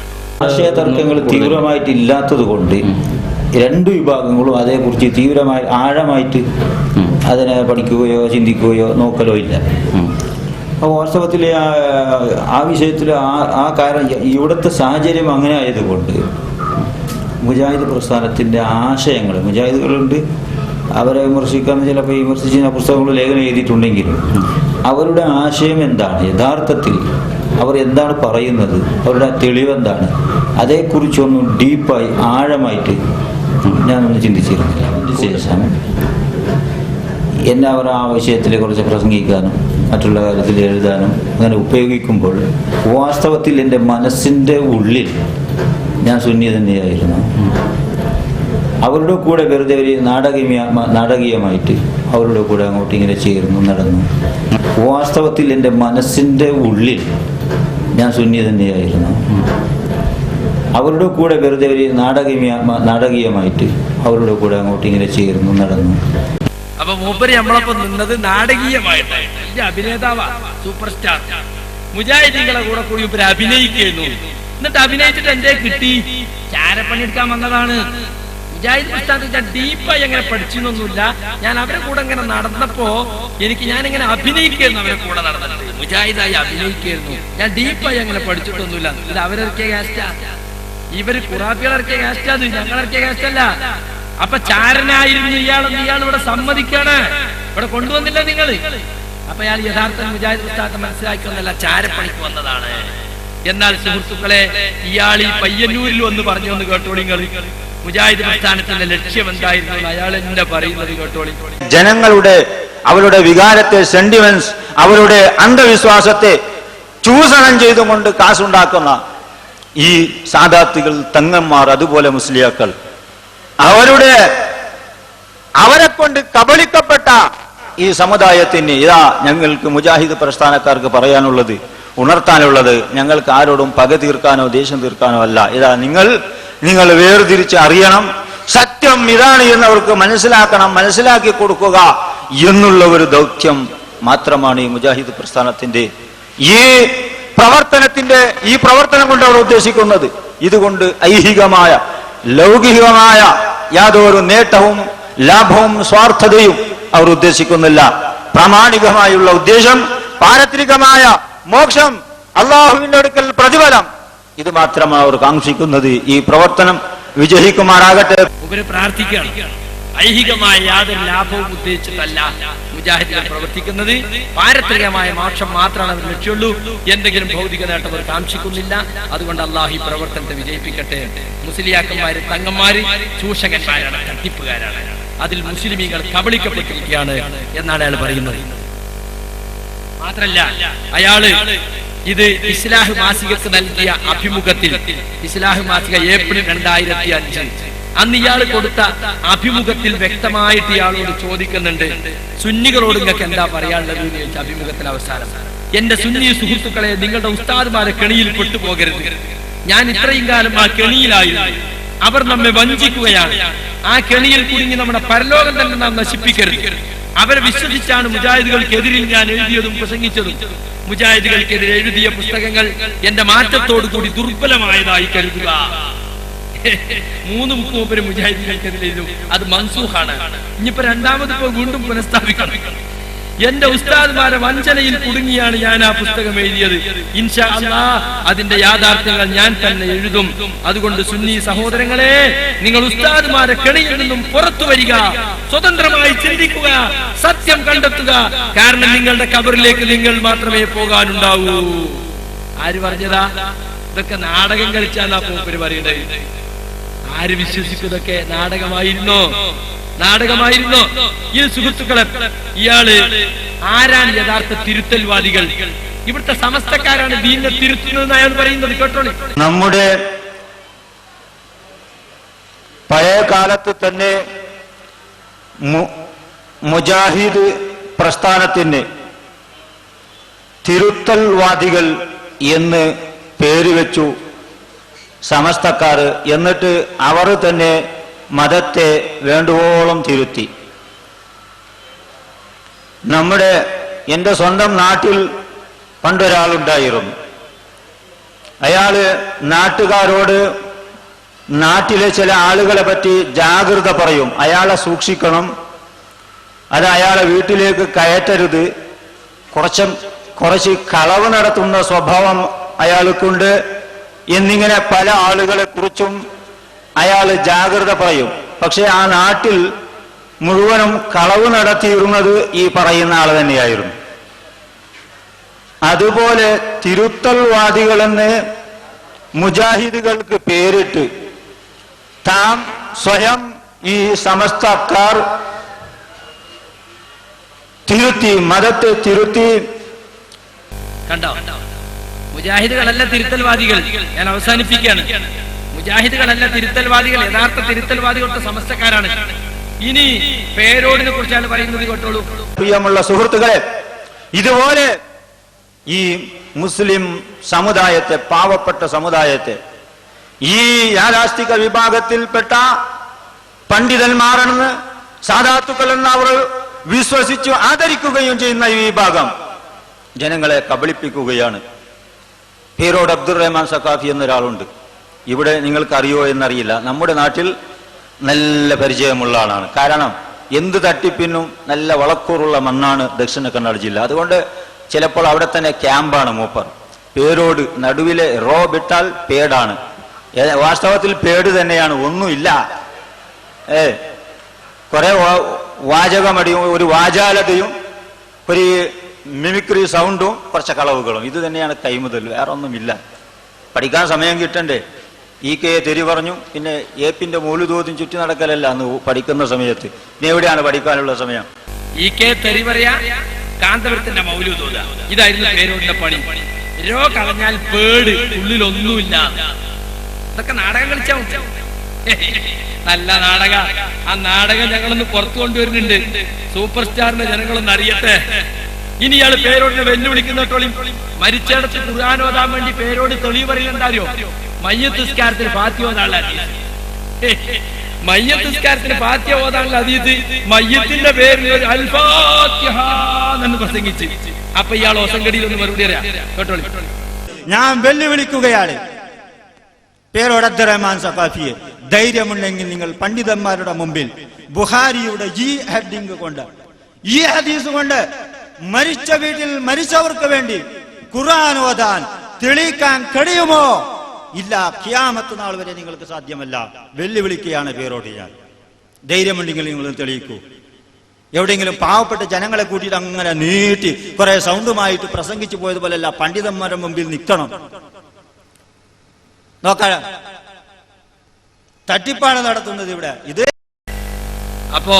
ആശയ തർക്കങ്ങൾ തീവ്രമായിട്ടില്ലാത്തത് കൊണ്ട് 2 വിഭാഗങ്ങളും അതേക്കുറിച്ച് തീവ്രമായി ആഴമായിട്ട് അതിനെ പഠിക്കുകയോ ചിന്തിക്കുകയോ നോക്കലോ ഇല്ല. അപ്പോൾ വാസ്തവത്തിൽ ആ വിഷയത്തിൽ ആ കാരണം ഇവിടുത്തെ സാഹചര്യം അങ്ങനെ ആയതുകൊണ്ട് മുജാഹിദ് പ്രസ്ഥാനത്തിൻ്റെ ആശയങ്ങൾ, മുജാഹിദുകളുണ്ട്, അവരെ വിമർശിക്കാമെന്ന് ചിലപ്പോൾ വിമർശിച്ച് പുസ്തകങ്ങൾ ലേഖനം എഴുതിയിട്ടുണ്ടെങ്കിലും അവരുടെ ആശയം എന്താണ്, യഥാർത്ഥത്തിൽ അവർ എന്താണ് പറയുന്നത്, അവരുടെ തെളിവെന്താണ്, അതേക്കുറിച്ചൊന്നും ഡീപ്പായി ആഴമായിട്ട് ഞാനൊന്ന് ചിന്തിച്ചിരുന്നില്ല. ശേഷം എന്നെ അവർ ആ വിഷയത്തിൽ കുറച്ച് പ്രസംഗിക്കാനും മറ്റുള്ള കാര്യത്തിൽ എഴുതാനും അങ്ങനെ ഉപയോഗിക്കുമ്പോൾ വാസ്തവത്തിൽ എൻ്റെ മനസ്സിൻ്റെ ഉള്ളിൽ ഞാൻ സുന്നി തന്നെയായിരുന്നു. അവരുടെ കൂടെ വെറുതെ ഒരു നാടകീയമായിട്ട് അവരുടെ കൂടെ അങ്ങോട്ട് ഇങ്ങനെ ചേർന്നു നടന്നു. വാസ്തവത്തിൽ എൻ്റെ മനസ്സിൻ്റെ ഉള്ളിൽ ഞാൻ സുന്നി തന്നെയായിരുന്നു. അവരുടെ കൂടെ വെറുതെ ഒരു നാടകീയമായിട്ട് അവരുടെ കൂടെ അങ്ങോട്ട് ഇങ്ങനെ ചേർന്നു നടന്നു. അപ്പൊ മൂപ്പര് നമ്മളൊപ്പം നിന്നത് നാടകീയമായിട്ടാണ്. വലിയ അഭിനേതാവാ, സൂപ്പർ സ്റ്റാർ. മുജാഹിദീങ്ങളെ കൂടെ കൂടി ഇവര് അഭിനയിക്കുന്നു. എന്നിട്ട് അഭിനയിച്ചിട്ട് എന്തേ കിട്ടി? ചാരപ്പണിയെടുക്കാൻ വന്നതാണ്. മുജാഹിദ് പ്രസ്ഥാനത്ത് ഡീപ്പായി അങ്ങനെ പഠിച്ചൊന്നുമില്ല. ഞാൻ അവരെ കൂടെ ഇങ്ങനെ നടന്നപ്പോ ഞാനിങ്ങനെ അഭിനയിക്കുന്നു. അവരെ കൂടെ നടന്നിട്ട് മുജാഹിദായി അഭിനയിക്കുന്നു. ഞാൻ ഡീപ്പായി അങ്ങനെ പഠിച്ചിട്ടൊന്നുമില്ല. ഇത് അവരിറക്കിയ കാസ്റ്റാ, ഇവര് ഖുറാഫികളിറക്കിയ കാസ്റ്റാ, അത് ഞങ്ങളിറക്കിയ കാസ്റ്റല്ല. അപ്പൊ ചാരനായിരുന്നു ഇയാളെന്ന് ഇയാൾ ഇവിടെ സമ്മതിക്കാണ്. ഇവിടെ കൊണ്ടുവന്നില്ല നിങ്ങൾ. അപ്പൊ അയാൾ യഥാർത്ഥ മുജാഹിദ് പ്രസ്ഥാനത്തെ മനസ്സിലാക്കുന്നല്ല, ചാരപ്പണിക്ക് വന്നതാണ്. എന്നാൽ സുഹൃത്തുക്കളെ, ഇയാൾ ഈ പയ്യന്നൂരിൽ വന്ന് പറഞ്ഞു എന്ന് കേട്ടോളി. മുജാഹിദ് പ്രസ്ഥാനത്തിന്റെ ലക്ഷ്യം എന്തായിരുന്നു അയാൾ എന്നെ പറയുന്നത് കേട്ടോളി. ജനങ്ങളുടെ അവരുടെ വികാരത്തെ, സെന്റിമെന്റ്സ്, അവരുടെ അന്ധവിശ്വാസത്തെ ചൂഷണം ചെയ്തുകൊണ്ട് കാശുണ്ടാക്കുന്ന ഈ സാദാത്തുകൾ, തങ്ങന്മാർ, അതുപോലെ മുസ്ലിയാക്കൾ, അവരെ കൊണ്ട് കബളിക്കപ്പെട്ട ഈ സമുദായത്തിന് ഇതാ ഞങ്ങൾക്ക് മുജാഹിദ് പ്രസ്ഥാനക്കാർക്ക് പറയാനുള്ളത്, ഉണർത്താനുള്ളത്, ഞങ്ങൾക്ക് ആരോടും പക തീർക്കാനോ ദേഷ്യം തീർക്കാനോ അല്ല. ഇതാ നിങ്ങൾ വേർതിരിച്ച് അറിയണം, സത്യം ഇതാണ് എന്നവർക്ക് മനസ്സിലാക്കണം, മനസ്സിലാക്കി കൊടുക്കുക എന്നുള്ള ഒരു ദൗത്യം മാത്രമാണ് ഈ മുജാഹിദ് പ്രസ്ഥാനത്തിന്റെ ഈ പ്രവർത്തനം കൊണ്ട് അവർ ഉദ്ദേശിക്കുന്നത്. ഇതുകൊണ്ട് ഐഹികമായ ലൗകികമായ യാതൊരു നേട്ടവും ലാഭവും സ്വാർത്ഥതയും അവർ ഉദ്ദേശിക്കുന്നില്ല. പ്രാമാണികമായുള്ള ഉദ്ദേശം, പാരത്രികമായ മോക്ഷം, അള്ളാഹുവിന്റെ അടുക്കൽ പ്രതിഫലം, ഇത് മാത്രമാണ് അവർ കാക്ഷിക്കുന്നത്. ഈ പ്രവർത്തനം വിജയിക്കുമാറാകട്ടെ. ഇവര് പ്രാർത്ഥിക്കുകയാണ്. ഐഹികമായ യാതൊരു ലാഭവും ഉദ്ദേശിച്ചിട്ടല്ല മുജാഹിദുകൾ പ്രവർത്തിക്കുന്നത്. പാരത്രികമായ മോക്ഷം മാത്രമാണ് അവർ ലക്ഷ്യമുള്ളൂ. എന്തെങ്കിലും ഭൗതിക നേട്ടം അവർ കാക്ഷിക്കുന്നില്ല. അതുകൊണ്ട് അള്ളാഹു ഈ പ്രവർത്തനത്തെ വിജയിപ്പിക്കട്ടെ. മുസ്ലിയാക്കന്മാര്, തങ്ങന്മാര് ചൂഷകന്മാരാണ്, തട്ടിപ്പുകാരാണ്. അതിൽ മുസ്ലിമീങ്ങൾ കബളിക്കപ്പെട്ടിരിക്കുകയാണ് എന്നാണ് അയാൾ പറയുന്നത്. മാത്രല്ല, അയാള് ഇത് ഇസ്ലാഹ് മാസികക്ക് നൽകിയ അഭിമുഖത്തിൽ, ഇസ്ലാഹ് മാസിക ഏപ്രിൽ 2005, അന്ന് ഇയാൾ കൊടുത്ത അഭിമുഖത്തിൽ വ്യക്തമായിട്ട് ഇയാളോട് ചോദിക്കുന്നുണ്ട്, സുന്നികളോട് നിങ്ങൾക്ക് എന്താ പറയാനുള്ളത് എന്ന് ചോദിച്ച അഭിമുഖത്തിൽ അവസാനം, എന്റെ സുന്നി സുഹൃത്തുക്കളെ, നിങ്ങളുടെ ഉസ്താദ്മാരെ കെണിയിൽ പെട്ടുപോകരുത്. ഞാൻ ഇത്രയും കാലം ആ കെണിയിലായിരുന്നു. അവർ നമ്മെ വഞ്ചിക്കുകയാണ്. ആ കെണിയിൽ കുടുങ്ങി നമ്മുടെ പരലോകം തന്നെ നാം നശിപ്പിക്കരുത്. അവരെ വിശ്വസിച്ചാണ് മുജാഹിദുകൾക്കെതിരിൽ ഞാൻ എഴുതിയതും പ്രസംഗിച്ചതും. മുജാഹിദുകൾക്കെതിരെ എഴുതിയ പുസ്തകങ്ങൾ എന്റെ മാറ്റത്തോടു കൂടി ദുർബലമായതായി കരുതുക. 3 മുപ്പര് മുജാഹിദുകൾക്കെതിരെ അത് മൻസൂഖാണ്. ഇനിയിപ്പോ രണ്ടാമത് വീണ്ടും പുനഃസ്ഥാപിക്കണം. എന്റെ ഉസ്താദ്മാരെ വഞ്ചനയിൽ കുടുങ്ങിയാണ് ഞാൻ ആ പുസ്തകം എഴുതിയത്. ഇൻഷാ അല്ലാഹ് അതിന്റെ യാഥാർത്ഥ്യങ്ങൾ ഞാൻ തന്നെ എഴുതും. അതുകൊണ്ട് സുന്നി സഹോദരങ്ങളെ, നിങ്ങൾ ഉസ്താദ്മാരെ കെണിയിൽ നിന്നും പുറത്തു വരിക, സ്വതന്ത്രമായി ചിന്തിക്കുക, സത്യം കണ്ടെത്തുക. കാരണം നിങ്ങളുടെ ഖബറിലേക്ക് നിങ്ങൾ മാത്രമേ പോകാനുണ്ടാവൂ. ആര് പറഞ്ഞതാ? ഇതൊക്കെ നാടകം കളിച്ചാന്നാ മൂപ്പര് പറയുന്നത്. ആര് വിശ്വസിക്കുന്നതൊക്കെ നാടകമായിരുന്നോ? നാടകമായിരുന്നോ? ഈ സുഹൃത്തുക്കളെ, ഇയാള് ആരാണ് യഥാർത്ഥ തിരുത്തൽവാദികൾ? ഇവിടുത്തെ സമസ്തക്കാരാണ് ദീനിനെ തിരുത്തുന്നത് അയാൾ പറയുന്നത് കേട്ടോളി. നമ്മുടെ പഴയ കാലത്ത് തന്നെ മുജാഹിദ് പ്രസ്ഥാനത്തിന് തിരുത്തൽവാദികൾ എന്ന് പേര് വെച്ചു സമസ്തക്കാർ. എന്നിട്ട് അവർ തന്നെ മതത്തെ വേണ്ടുവോളം തിരുത്തി. എൻ്റെ സ്വന്തം നാട്ടിൽ പണ്ടൊരാളുണ്ടായിരുന്നു. അയാള് നാട്ടുകാരോട് നാട്ടിലെ ചില ആളുകളെ പറ്റി ജാഗ്രത പറയും. അയാളെ സൂക്ഷിക്കണം, അത് അയാളെ വീട്ടിലേക്ക് കയറ്റരുത്, കുറച്ച് കളവ് നടത്തുന്ന സ്വഭാവം അയാൾക്കുണ്ട് എന്നിങ്ങനെ പല ആളുകളെ കുറിച്ചും അയാൾ ജാഗ്രത പറയും. പക്ഷെ ആ നാട്ടിൽ മുഴുവനും കളവ് നടത്തിയിരുന്നത് ഈ പറയുന്ന ആൾ തന്നെയായിരുന്നു. അതുപോലെ തിരുത്തൽവാദികളെന്ന് മുജാഹിദുകൾക്ക് പേരിട്ട് താൻ സ്വയം ഈ സമസ്തക്കാർ തിരുത്തി, മതത്തെ തിരുത്തി. കണ്ടോ, മുജാഹിദുകളല്ല തിരുത്തൽവാദികൾ. ഞാൻ അവസാനിപ്പിക്കുകയാണ്. മുജാഹിദുകളല്ല തിരുത്തൽവാദികൾ, യഥാർത്ഥ തിരുത്തൽവാദികളുടെ സമസ്തക്കാരാണ്. ഇനി പേരോടിനെ കുറിച്ചാണ് പറയുന്നത്, കേട്ടോളൂ. പ്രിയമുള്ള സുഹൃത്തുക്കളെ, ഇതുപോലെ ഈ മുസ്ലിം സമുദായത്തെ, പാവപ്പെട്ട സമുദായത്തെ ഈ യാഥാസ്ഥിക വിഭാഗത്തിൽപ്പെട്ട പണ്ഡിതന്മാരെന്ന്, സാദാത്തുക്കൾ എന്ന് അവർ വിശ്വസിച്ചു ആദരിക്കുകയും ചെയ്യുന്ന ഈ വിഭാഗം ജനങ്ങളെ കബളിപ്പിക്കുകയാണ്. പേരോട് അബ്ദുറഹ്മാൻ സഖാഫി എന്നൊരാളുണ്ട്. ഇവിടെ നിങ്ങൾക്കറിയോ എന്നറിയില്ല. നമ്മുടെ നാട്ടിൽ നല്ല പരിചയമുള്ള ആളാണ്. കാരണം എന്ത് തട്ടിപ്പിനും നല്ല വളക്കൂറുള്ള മണ്ണാണ് ദക്ഷിണ കന്നഡ ജില്ല. അതുകൊണ്ട് ചിലപ്പോൾ അവിടെ തന്നെ ക്യാമ്പാണ് മൂപ്പർ. പേരോട് നടുവിലെ റോ വിട്ടാൽ പേടാണ്. വാസ്തവത്തിൽ പേട് തന്നെയാണ്, ഒന്നുമില്ല. കുറെ വാചകമടിയും ഒരു വാചാലതയും ഒരു മിമിക്രി സൗണ്ടും കുറച്ച് കളവുകളും, ഇത് തന്നെയാണ് കൈമുതൽ, വേറെ ഒന്നുമില്ല. പഠിക്കാൻ സമയം കിട്ടണ്ടേ? ഈ കെ തെരി പറഞ്ഞു, പിന്നെ ഏപ്പിന്റെ മൂലുതോതും ചുറ്റി നടക്കലല്ല അന്ന് പഠിക്കുന്ന സമയത്ത്. ഇനി എവിടെയാണ് പഠിക്കാനുള്ള സമയം? ഈ കെ തെരി പറയാ, കാന്തപുരത്തിന്റെ മൗലൂദോത, ഇതായിരുന്നു പേരോടിന്റെ പണി. രോ കളഞ്ഞാൽ പേട്, ഉള്ളിലൊന്നുമില്ല. ഇതൊക്കെ നാടകം കളിച്ചാ നല്ല നാടക. ആ നാടകം ഞങ്ങളൊന്ന് പുറത്തു കൊണ്ടുവരുന്നുണ്ട്. സൂപ്പർ സ്റ്റാറിന്റെ ജനങ്ങളൊന്ന് അറിയട്ടെ. ഇനി ഇയാള് പേരോടിനെ വെല്ലുവിളിക്കുന്ന ടോളി. മരിച്ചിടത്ത് ഖുർആൻ ഓതാൻ വേണ്ടി പേരോട് തെളിവ് പറയുന്നുണ്ടാരോ? മയ്യത്ത് നിസ്കാരത്തിന് ഫാത്തിഹ ഓതാനുള്ള ഹദീസ്. മയ്യത്ത് നിസ്കാരത്തിന് ഫാത്തിഹ ഓതാനുള്ള ഹദീസ് മയ്യത്തിന്റെ പേരിൽ ഒരു അൽ ഫാത്തിഹ എന്ന് പ്രസംഗിച്ച്. അപ്പൊ ഇയാൾ ഓസങ്കടിയിൽ ഒന്ന് മറുപടി അറിയാം, കേട്ടോളി. ഞാൻ വെല്ലുവിളിക്കുകയാണ് പേരോട് അബ്ദുറഹ്മാൻ സഖാഫിയെ. ധൈര്യമുണ്ടെങ്കിൽ നിങ്ങൾ പണ്ഡിതന്മാരുടെ മുമ്പിൽ ബുഖാരിയുടെ ഈ ഹെഡിങ് കൊണ്ട്, ഈ ഹദീസ് കൊണ്ട് മരിച്ച വീട്ടിൽ മരിച്ചവർക്ക് വേണ്ടി ഖുർആൻ ഓതാൻ തെളിയിക്കാൻ കഴിയുമോ? ഇല്ല, ഖിയാമത്ത് നാൾ വരെ നിങ്ങൾക്ക് സാധ്യമല്ല. വെല്ലുവിളിക്കുകയാണ് പേരോട് ഞാൻ. ധൈര്യമുണ്ടെങ്കിൽ നിങ്ങൾ തെളിയിക്കൂ. എവിടെയെങ്കിലും പാവപ്പെട്ട ജനങ്ങളെ കൂട്ടിയിട്ട് അങ്ങനെ നീട്ടി കുറെ സൗണ്ടുമായിട്ട് പ്രസംഗിച്ചു പോയതുപോലെയല്ല, പണ്ഡിതന്മാരുടെ മുമ്പിൽ നിൽക്കണം. നോക്ക, തട്ടിപ്പാണ് നടത്തുന്നത് ഇവിടെ. ഇത് അപ്പോ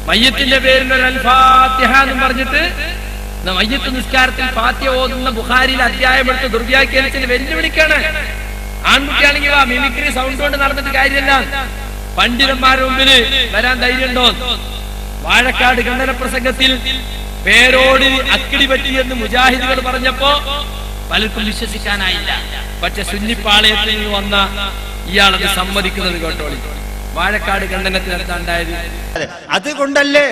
മയ്യത്തിന്റെ പേരിൽ ഒരു അൽ ഫാത്തിഹ എന്ന് പറഞ്ഞിട്ട് മയ്യത്ത് നിസ്കാരത്തിൽ ഫാത്തിഹ ഓതുന്ന ബുഖാരിയിൽ അധ്യായം എടുത്ത് ദുർവ്യാഖ്യാനിച്ചതിന് വെല്ലുവിളിക്കാണ്. ആൺകുട്ടിയാണെങ്കിൽ ആ മിമിക്രി സൗണ്ട് കൊണ്ട് നടന്നിട്ട് കാര്യമില്ല. പണ്ഡിതന്മാരുടെ മുമ്പിൽ വരാൻ ധൈര്യമുണ്ടോ? വാഴക്കാട് ഖണ്ഡന പ്രസംഗത്തിൽ പേരോട് അക്കിടി പറ്റിയെന്ന് മുജാഹിദുകൾ പറഞ്ഞപ്പോ പലർക്കും വിശ്വസിക്കാനായില്ല. പക്ഷെ സുന്നിപ്പാളയത്തിൽ നിന്ന് വന്ന ഇയാളത് സമ്മതിക്കുന്നത് കേട്ടോളി. വാഴക്കാട് ഖണ്ഡനത്തിനടുത്താണ്ടായത് അതുകൊണ്ടല്ലേ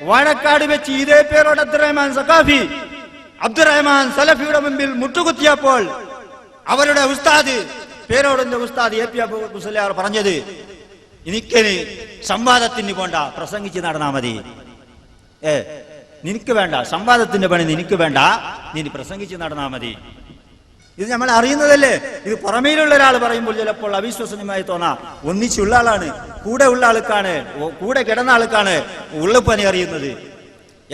വാഴക്കാട് വെച്ച് ഇതേ പേരോട് അബ്ദുറഹ്മാൻ സഖാഫി, അബ്ദുറഹ്മാൻ സലഫിയുടെ മുമ്പിൽ മുട്ടുകുത്തിയപ്പോൾ അവരുടെ ഉസ്താദ്, പേരോടിന്റെ ഉസ്താദ് എ പി അബൂ മുസ്ലിയാർ പറഞ്ഞത്, എനിക്കിനി സംവാദത്തിന് പോണ്ട, പ്രസംഗിച്ച് നടന്നാ മതി. നിനക്ക് വേണ്ട സംവാദത്തിന്റെ പണി, നിനക്ക് വേണ്ട, നീ പ്രസംഗിച്ച് നടന്നാ മതി. ഇത് നമ്മൾ അറിയുന്നതല്ലേ. ഇത് പുറമേലുള്ള ഒരാൾ പറയുമ്പോൾ ചിലപ്പോൾ അവിശ്വസനീയമായി തോന്നാം. ഒന്നിച്ചുള്ള ആളാണ്, കൂടെ ഉള്ള ആൾക്കാണ്, കൂടെ കിടന്ന ആൾക്കാണ് ഉള്ളിപ്പനി അറിയുന്നത്.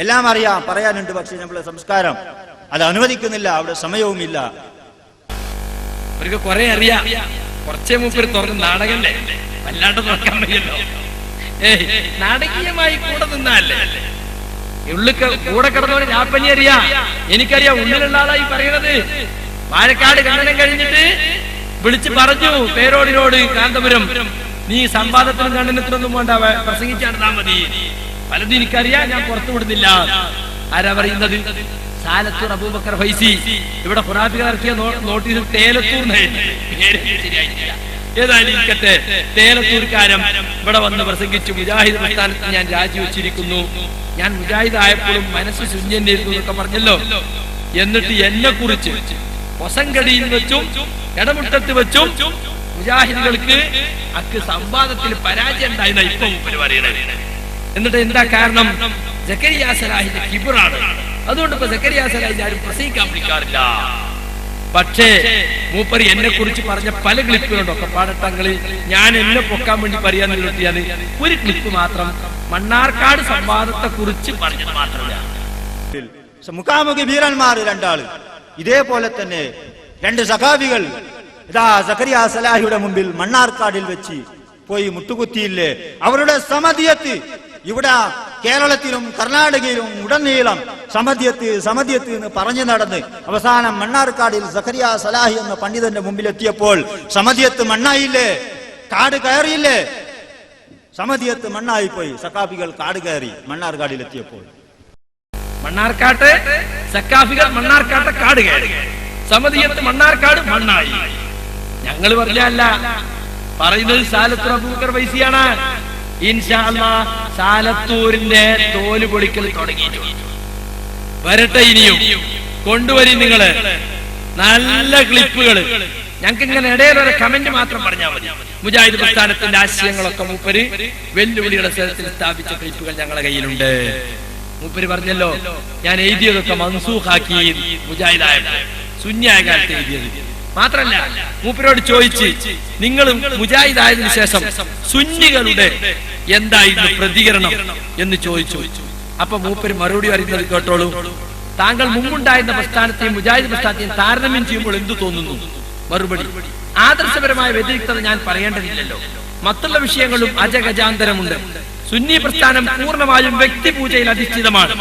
എല്ലാം അറിയാം, പറയാനുണ്ട്. പക്ഷെ നമ്മളെ സംസ്കാരം അത് അനുവദിക്കുന്നില്ല, അവിടെ സമയവുമില്ല. അവർക്ക് കുറെ അറിയാം. കുറച്ചേ മൂപ്പര് തുറന്ന് നാടകല്ലേ, വല്ലാണ്ട് നോക്കാൻ വയ്യല്ലോ. നാടകീയമായി കൂടെ നിന്നല്ലേ. ഉള്ളിൽ കൂടെ കിടന്നവന് ഞാപ്പനി അറിയാം, എനിക്കറിയാം. ഉള്ളിലുള്ള ആളായി പറയണത്. വാഴക്കാട് ഖണ്ഡനം കഴിഞ്ഞിട്ട് വിളിച്ച് പറഞ്ഞു പേരോടിനോട്, കാന്തപുരം നീ സംവാദത്തിനും ഖണ്ഡനത്തിനൊന്നും വേണ്ട, പ്രസംഗിച്ചാണ്ടാ മതി. പലതും എനിക്കറിയാം, ഞാൻ പുറത്തു വിടുന്നില്ല. ആരാ പറയുന്നത്? സാലത്തൂർ അബൂബക്കർ ഫൈസി. ഇവിടെ ഖുറാഫികൾ ഇറക്കിയ നോട്ടീസിൽ തേലത്തൂർ ശരിയായിട്ടില്ല. ഏതായാലും ഇരിക്കട്ടെ. തേലത്തൂർക്കാരൻ ഇവിടെ വന്ന് പ്രസംഗിച്ചു, മുജാഹിദ് പ്രസ്ഥാനത്ത് ഞാൻ രാജിവെച്ചിരിക്കുന്നു, ഞാൻ മുജാഹിദ് ആയപ്പോഴും മനസ്സ് ശൂന്യനായിരുന്നു എന്നൊക്കെ പറഞ്ഞല്ലോ. എന്നിട്ട് എന്നെ കുറിച്ച് പൊസങ്കടിയിൽ വെച്ചും ഇടമുട്ടത്ത് വെച്ചും മുജാഹിദുകൾക്ക് അക്ക് സംവാദത്തിൽ പരാജയം ഉണ്ടായിരുന്ന ഇപ്പൊ മൂപ്പര് പറയണത്. എന്നിട്ട് എന്താ കാരണം? സക്കരിയ സലാഹിന്റെ കിബറാണ്. അതുകൊണ്ട് ഇപ്പൊ സക്കരിയ സലാഹിന്റെ ആരും പ്രസംഗിക്കാൻ വിളിക്കാറില്ല. പക്ഷേ മൂപ്പര് എന്നെ കുറിച്ച് പറഞ്ഞ പല ക്ലിപ്പുകളുണ്ടൊക്കെ പാടട്ടങ്ങളിൽ ഞാൻ എന്നെ പൊക്കാൻ വേണ്ടി പറയാൻ നിർത്തിയാണ്. ഒരു ക്ലിപ്പ് മാത്രം മണ്ണാർക്കാട് സംവാദത്തെ കുറിച്ച് പറഞ്ഞത് മാത്രമല്ല. മുഖാമുഖി വീരന്മാർ രണ്ടാള്, ഇതേപോലെ തന്നെ രണ്ട് സഖാഫികൾ ഇതാ സക്കരിയ സലാഹിയുടെ മുമ്പിൽ മണ്ണാർക്കാടിൽ വെച്ച് പോയി മുട്ടുകുത്തിയില്ലേ? അവരുടെ സമധിയത്ത് ഇവിടെ കേരളത്തിലും കർണാടകയിലും ഉടനീളം സമധിയത്ത് സമധിയത്ത് എന്ന് പറഞ്ഞു നടന്ന് അവസാനം മണ്ണാർക്കാടിൽ സഖറിയ സലാഹി എന്ന പണ്ഡിതന്റെ മുമ്പിലെത്തിയപ്പോൾ സമധിയത്ത് മണ്ണായില്ലേ? കാട് കയറിയില്ലേ? സമധിയത്ത് മണ്ണായി പോയി. സക്കാഫികൾ കാട് കയറി മണ്ണാർക്കാടിലെത്തിയപ്പോൾ. മണ്ണാർക്കാട്ട് സക്കാഫികൾ മണ്ണാർക്കാട്ടെ കാട് കയറി, സമധിയത്ത് മണ്ണാർക്കാട് മണ്ണായി. ഞങ്ങൾ പറഞ്ഞല്ല, പറയുന്നത് സാലത്തൂർ അബൂബക്കർ ഫൈസിയാണ്. ഇൻഷാ അല്ലാഹ് സാലത്തൂരിന്റെ തോല് പൊളിക്കൽ തുടങ്ങിയിട്ടുണ്ട്. വരട്ടെ, ഇനിയും കൊണ്ടുവരി നിങ്ങള് നല്ല ക്ലിപ്പുകൾ. ഞങ്ങൾക്ക് ഇങ്ങനെ ഇടയിലൊരു കമന്റ് മാത്രം പറഞ്ഞാൽ മതി. മുജാഹിദ് പ്രസ്ഥാനത്തിന്റെ ആശയങ്ങളൊക്കെ മൂപ്പര് വെല്ലുവിളിയുടെ സ്ഥലത്തിൽ സ്ഥാപിച്ച ക്ലിപ്പുകൾ ഞങ്ങളുടെ കയ്യിലുണ്ട്. മൂപ്പര് പറഞ്ഞല്ലോ, ഞാൻ എഴുതിയതൊക്കെ മൻസൂഖാക്കി മുജാഹിദായ സുന്നിയായ കാലത്ത് എഴുതിയത് മാത്രല്ല. മൂപ്പരോട് ചോദിച്ച് നിങ്ങൾ മുജാഹിദായതിനു ശേഷം സുന്നികളുടെ എന്തായിരുന്നു പ്രതികരണം എന്ന് ചോദിച്ചു. അപ്പൊ മൂപ്പര് മറുപടി പറയുന്നത് കേട്ടോളൂ. താങ്കൾ മുമ്പുണ്ടായിരുന്ന പ്രസ്ഥാനത്തെയും മുജാഹിദ് പ്രസ്ഥാനത്തെയും താരതമ്യം ചെയ്യുമ്പോൾ എന്തു തോന്നുന്നു? മറുപടി: ആദർശപരമായ വ്യതിരിക്തത ഞാൻ പറയേണ്ടതില്ലല്ലോ. മറ്റുള്ള വിഷയങ്ങളും അജഗജാന്തരമുണ്ട്. സുന്നി പ്രസ്ഥാനം പൂർണ്ണമായും വ്യക്തിപൂജയിൽ അധിഷ്ഠിതമാണ്.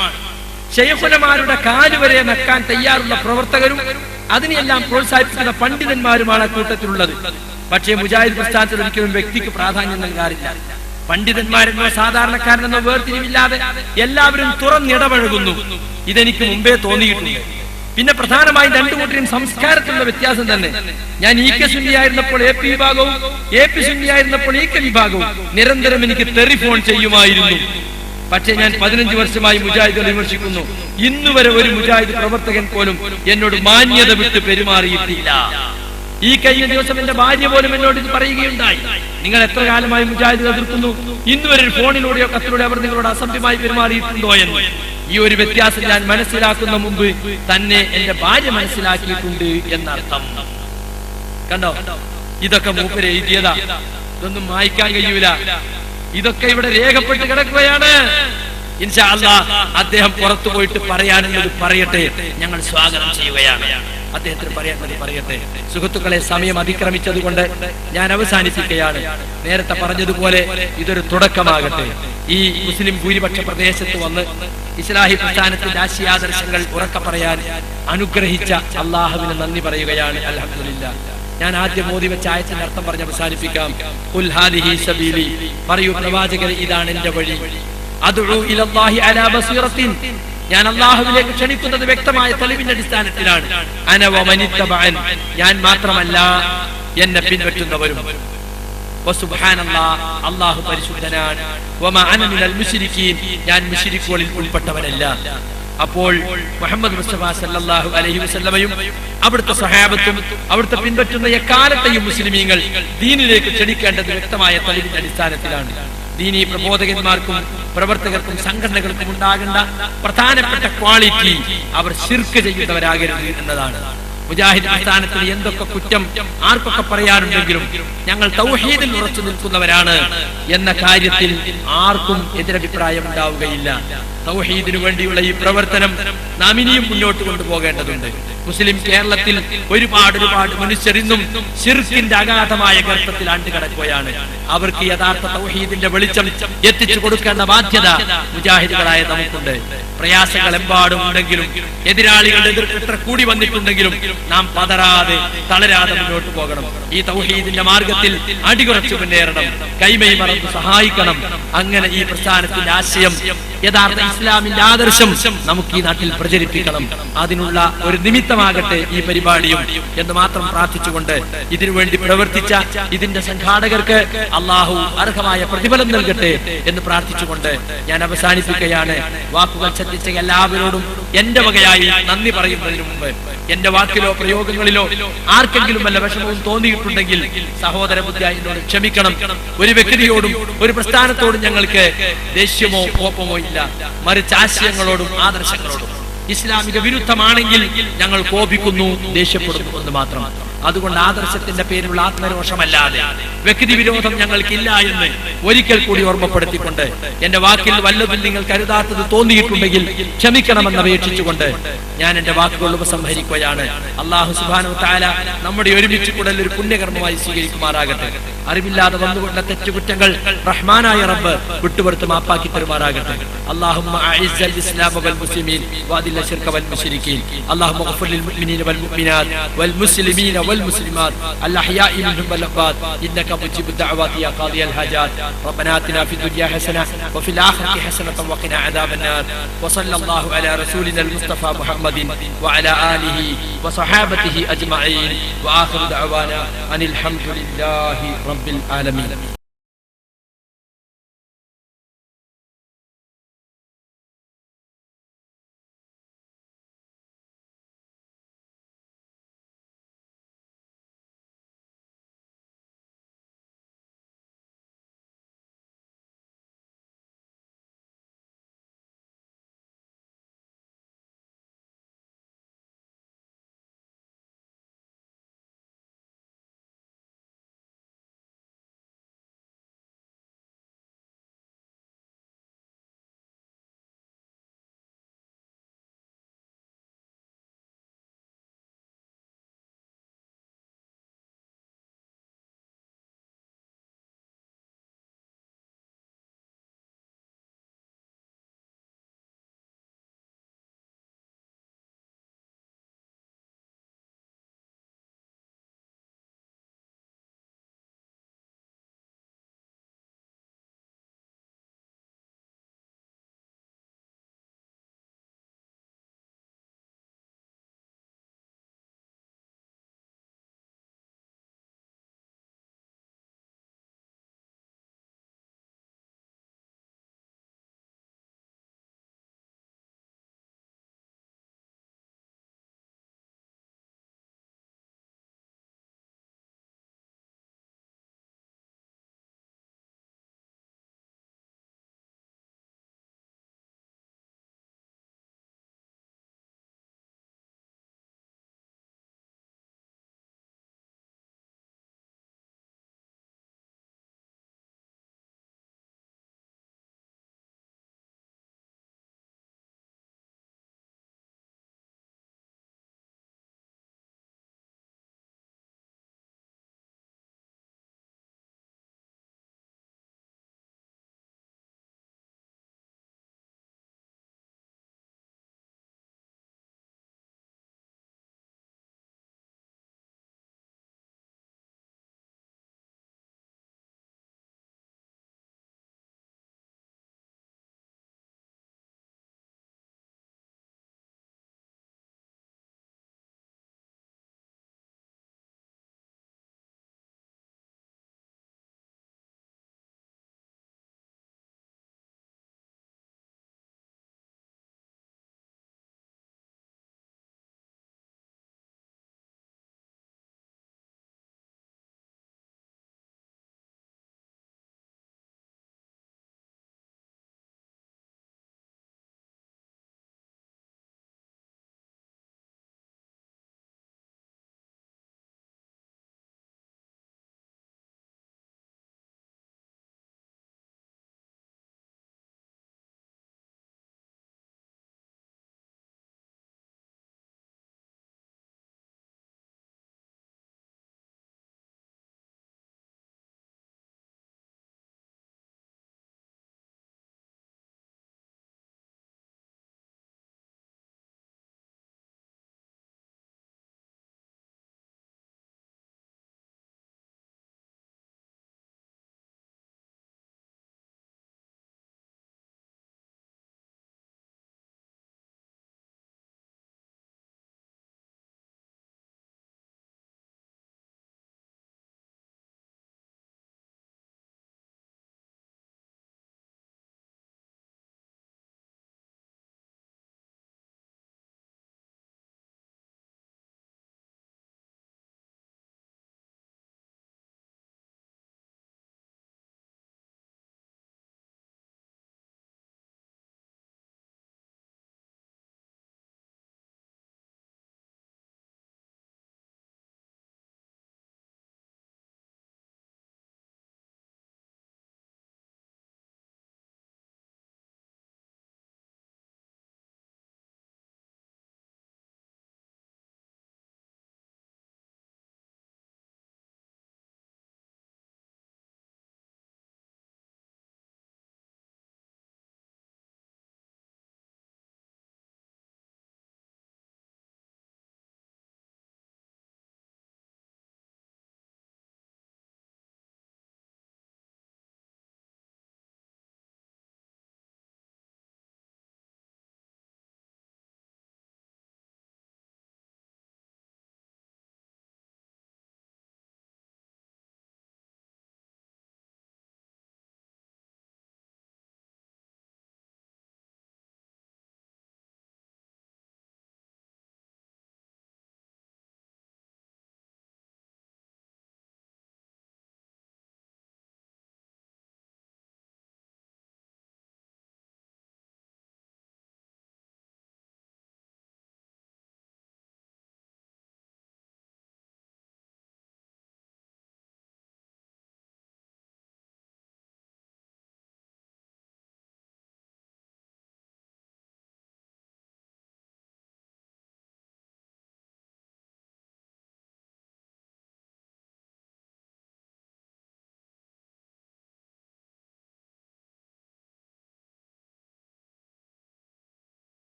ശൈഖുനമാരുടെ കാലുവരെ നക്കാൻ തയ്യാറുള്ള പ്രവർത്തകരും അതിനെല്ലാം പ്രോത്സാഹിപ്പിക്കുന്ന പണ്ഡിതന്മാരുമാണ് കൂട്ടത്തിലുള്ളത്. പക്ഷേ മുജാഹിദ് പ്രസ്ഥാനത്തിൽ ഒരിക്കലും വ്യക്തിക്ക് പ്രാധാന്യം നൽകാറില്ല. പണ്ഡിതന്മാരെന്നോ സാധാരണക്കാരനെന്നോ വേർതിരിവില്ലാതെ എല്ലാവരും തുറന്നിടപഴകുന്നു. ഇതെനിക്ക് മുമ്പേ തോന്നിയിട്ടുണ്ട്. പിന്നെ പ്രധാനമായും രണ്ടു കൂട്ടരും സംസ്കാരത്തിലുള്ള വ്യത്യാസം തന്നെ. ഞാൻ EK സുന്നിയായിരുന്നപ്പോൾ AP വിഭാഗവും AP സുന്നിയായിരുന്നപ്പോൾ EK വിഭാഗവും നിരന്തരം എനിക്ക് ടെലിഫോൺ ചെയ്യുമായിരുന്നു. പക്ഷേ ഞാൻ 15 വർഷമായി മുജാഹിദുകളെ വിമർശിക്കുന്നു. ഇന്നുവരെ ഒരു മുജാഹിദ് പ്രവർത്തകൻ പോലും എന്നോട് മാന്യത വിട്ട് പെരുമാറിയിട്ടില്ല. ഈ കഴിഞ്ഞ ദിവസം എന്റെ ഭാര്യ പോലും എന്നോട് ഇത് പറയുകയുണ്ടായി. നിങ്ങൾ എത്ര കാലമായി മുജാഹിദ് എതിർക്കുന്നു? ഇന്നുവരെ ഫോണിലൂടെയോ കത്തിലൂടെയോ അവർ നിങ്ങളോട് അസഭ്യമായി പെരുമാറിയിട്ടുണ്ടോ എന്ന്. ഈ ഒരു വ്യത്യാസം ഞാൻ മനസ്സിലാക്കുന്ന മുമ്പ് തന്നെ എന്റെ ഭാര്യ മനസ്സിലാക്കിയിട്ടുണ്ട് എന്നർത്ഥം. കണ്ടോ, ഇതൊക്കെ മൂപ്പര് എഴുതിയതാ. ഇതൊന്നും മായ്ക്കാൻ കഴിയൂല. ഇതൊക്കെ ഇവിടെ രേഖപ്പെട്ട് കിടക്കുകയാണ്. ഇൻഷാ അല്ലാഹ് അദ്ദേഹം പുറത്തു പോയിട്ട് പറയാനുള്ളത് പറയട്ടെ, ഞങ്ങൾ സ്വാഗതം ചെയ്യുകയാണ്. അദ്ദേഹത്തിന് പറയാനുള്ളത് പറയട്ടെ. സുഹൃത്തുക്കളെ, സമയം അതിക്രമിച്ചത് കൊണ്ട് ഞാൻ അവസാനിപ്പിക്കുകയാണ്. നേരത്തെ പറഞ്ഞതുപോലെ ഇതൊരു തുടക്കമാകട്ടെ. ഈ മുസ്ലിം ഭൂരിപക്ഷ പ്രദേശത്ത് വന്ന് ഇസ്ലാഹി പ്രസ്ഥാനത്തിന്റെ ആശയാദർശങ്ങൾ ഉറക്കെ പറയാൻ അനുഗ്രഹിച്ച അള്ളാഹുവിന് നന്ദി പറയുകയാണ്. അൽഹംദുലില്ലാഹ്. ഞാൻ ആദ്യം മോദി വെച്ച ആയത്തിന്റെ അർത്ഥം പറഞ്ഞ് അവസാനിപ്പിക്കാം. ഖുൽ ഹാദിഹി സബീലി, പറയൂ പ്രവാചകരെ, ഇതാണ് എന്റെ വഴി. അദ്ഉ ഇലല്ലാഹി അലാ ബസീറത്തിൻ, ഞാൻ അല്ലാഹുവിലേക്ക് ക്ഷണിക്കുന്നത് വ്യക്തമായ തെളിവിന്റെ അടിസ്ഥാനത്തിലാണ്. അന വമനിത്തബഅൻ, ഞാൻ മാത്രമല്ല എന്നെ പിൻപറ്റുന്നവരും. വസുബ്ഹാനല്ലാഹ്, അല്ലാഹു പരിശുദ്ധനാണ്. വമാ അന മിനൽ മുശ്രിക്കീൻ, ഞാൻ മുശ്രിക്കുകളിൽ ഉൾപ്പെട്ടവനല്ല. അപ്പോൾ മുഹമ്മദ് മുസ്തഫ സല്ലല്ലാഹു അലൈഹി വസല്ലമയും അവിടുത്തെ സഹാബത്തും അവിടുത്തെ പിൻപറ്റുന്ന എക്കാലത്തെയും മുസ്ലിമീങ്ങൾ ദീനിലേക്ക് ക്ഷണിക്കേണ്ടത് വ്യക്തമായ തെളിവിന്റെ അടിസ്ഥാനത്തിലാണ്. ദീനീ പ്രബോധകന്മാർക്കും പ്രവർത്തകർക്കും സംഘടനകൾക്കും ഉണ്ടാകേണ്ട പ്രധാനപ്പെട്ട ക്വാളിറ്റി അവർ ശിർക്ക് ചെയ്യുന്നവരാകരുത് എന്നതാണ്. മുജാഹിദ് പ്രസ്ഥാനത്തിന് എന്തൊക്കെ കുറ്റം ആർക്കൊക്കെ പറയാനുണ്ടെങ്കിലും ഞങ്ങൾ തൗഹീദിൽ ഉറച്ചു നിൽക്കുന്നവരാണ് എന്ന കാര്യത്തിൽ ആർക്കും എതിരഭിപ്രായം ഉണ്ടാവുകയില്ല. തൗഹീദിനു വേണ്ടിയുള്ള ഈ പ്രവർത്തനം നാം ഇനിയും മുന്നോട്ട് കൊണ്ടുപോകേണ്ടതുണ്ട്. മുസ്ലിം കേരളത്തിൽ ഒരുപാട് മനുഷ്യർ ഇന്നും ശിർക്കിന്റെ അഗാധമായ ഗർത്തത്തിൽ ആണ്ടുകിടക്കുകയാണ്. അവർക്ക് യഥാർത്ഥ തൗഹീദിന്റെ വെളിച്ചം എത്തിച്ചു കൊടുക്കേണ്ട ബാധ്യത മുജാഹിദുകളായ നമുക്കുണ്ട്. പ്രയാസങ്ങൾ എമ്പാടും ഉണ്ടെങ്കിലും എതിരാളികളുടെ എതിർപ്പ് എത്ര കൂടി വന്നിട്ടുണ്ടെങ്കിലും നാം പതറാതെ തളരാതെ മുന്നോട്ട് പോകണം. ഈ തൗഹീദിന്റെ മാർഗത്തിൽ അടികുറച്ചു മുന്നേറണം. കൈമൈ മറന്ന് സഹായിക്കണം. അങ്ങനെ ഈ പ്രസ്ഥാനത്തിന്റെ ആശയം, യഥാർത്ഥ ഇസ്ലാമിന്റെ ആദർശം നമുക്ക് ഈ നാട്ടിൽ പ്രചരിപ്പിക്കണം. അതിനുള്ള ഒരു നിമിത്തമാകട്ടെ ഈ പരിപാടിയും എന്ന് മാത്രം പ്രാർത്ഥിച്ചുകൊണ്ട് ഇതിനുവേണ്ടി പ്രവർത്തിച്ച ഇതിന്റെ സംഘാടകർക്ക് അള്ളാഹു അർഹമായ പ്രതിഫലം നൽകട്ടെ എന്ന് പ്രാർത്ഥിച്ചുകൊണ്ട് ഞാൻ അവസാനിപ്പിക്കുകയാണ്. വാക്കുകൾ ശ്രദ്ധിച്ച എല്ലാവരോടും എന്റെ വകയായി നന്ദി പറയുന്നതിന് മുമ്പ് എന്റെ വാക്കിലോ പ്രയോഗങ്ങളിലോ ആർക്കെങ്കിലും വല്ല വിഷമവും തോന്നിയിട്ടുണ്ടെങ്കിൽ സഹോദര ബുദ്ധിയായി എന്നോട് ക്ഷമിക്കണം. ഒരു വ്യക്തിയോടും ഒരു പ്രസ്ഥാനത്തോടും ഞങ്ങൾക്ക് ദേഷ്യമോ കോപമോ ഇല്ല. മറിച്ച് ആശയങ്ങളോടും ആദർശങ്ങളോടും ഇസ്ലാമിക വിരുദ്ധമാണെങ്കിൽ ഞങ്ങൾ കോപിക്കുന്നു, ദേഷ്യപ്പെടുന്നു എന്ന് മാത്രം. അതുകൊണ്ട് ആദർശത്തിന്റെ പേരിലുള്ള ആത്മരോഷമല്ലാതെ വ്യക്തി വിരോധം ഞങ്ങൾക്കില്ല എന്ന് ഒരിക്കൽ കൂടി ഓർമ്മപ്പെടുത്തിക്കൊണ്ട് എന്റെ വാക്കിൽ വല്ലതും നിങ്ങൾ കരുതാത്തത് തോന്നിയിട്ടുണ്ടെങ്കിൽ ക്ഷമിക്കണമെന്ന് അപേക്ഷിച്ചുകൊണ്ട് ഞാൻ എന്റെ വാക്കുകൾ ഉപസംഹരിക്കുകയാണ്. അല്ലാഹു സുബ്ഹാനഹു വ തആല നമ്മുടെ ഒരുമിച്ച് കൂടൽ ഒരു പുണ്യകർമ്മമായി സ്വീകരിക്കുമാറാകട്ടെ. അറിവില്ലാതെ വന്നുകൊണ്ട തെറ്റുകുറ്റങ്ങൾ റഹ്മാനായ റബ്ബ് വിട്ടുപുറത്ത് മാപ്പാക്കി തരുമാറാകട്ടെ. അല്ലാഹുമ്മ അഇസ്സൽ ഇസ്ലാമ വൽ മുസ്ലിമീൻ വഅദില്ല ശിർക വൽ മുശ്രിക്കീൻ. അല്ലാഹുമ്മ ഗ്ഫിർ ലിൽ മുഅ്മിനീന വൽ മുഅ്മിനാത് വൽ മുസ്ലിമീന വൽ മുസ്ലിമാത് അൽ അഹ്യാഇ മിൻഹും വൽ അംവാത് ഇന്നക മുജീബു ദഅവാതി യാ ഖാദിയൽ ഹാജാത്. റബ്ബനാ ആതിനാ ഫിദ് ദുനിയാ ഹസന വഫിൽ ആഖിറതി ഹസനതൻ വഖിനാ അദാബൻ നാർ. വസല്ലല്ലാഹു അലാ റസൂലിനൽ മുസ്തഫ മുഹമ്മദിൻ വഅലാ ആലിഹി വസഹാബതിഹി അജ്മഈൻ. വആഖിറു ദഅവാനാ അനിൽ ഹംദുലില്ലാഹി റബ്ബിൽ ആലമീൻ.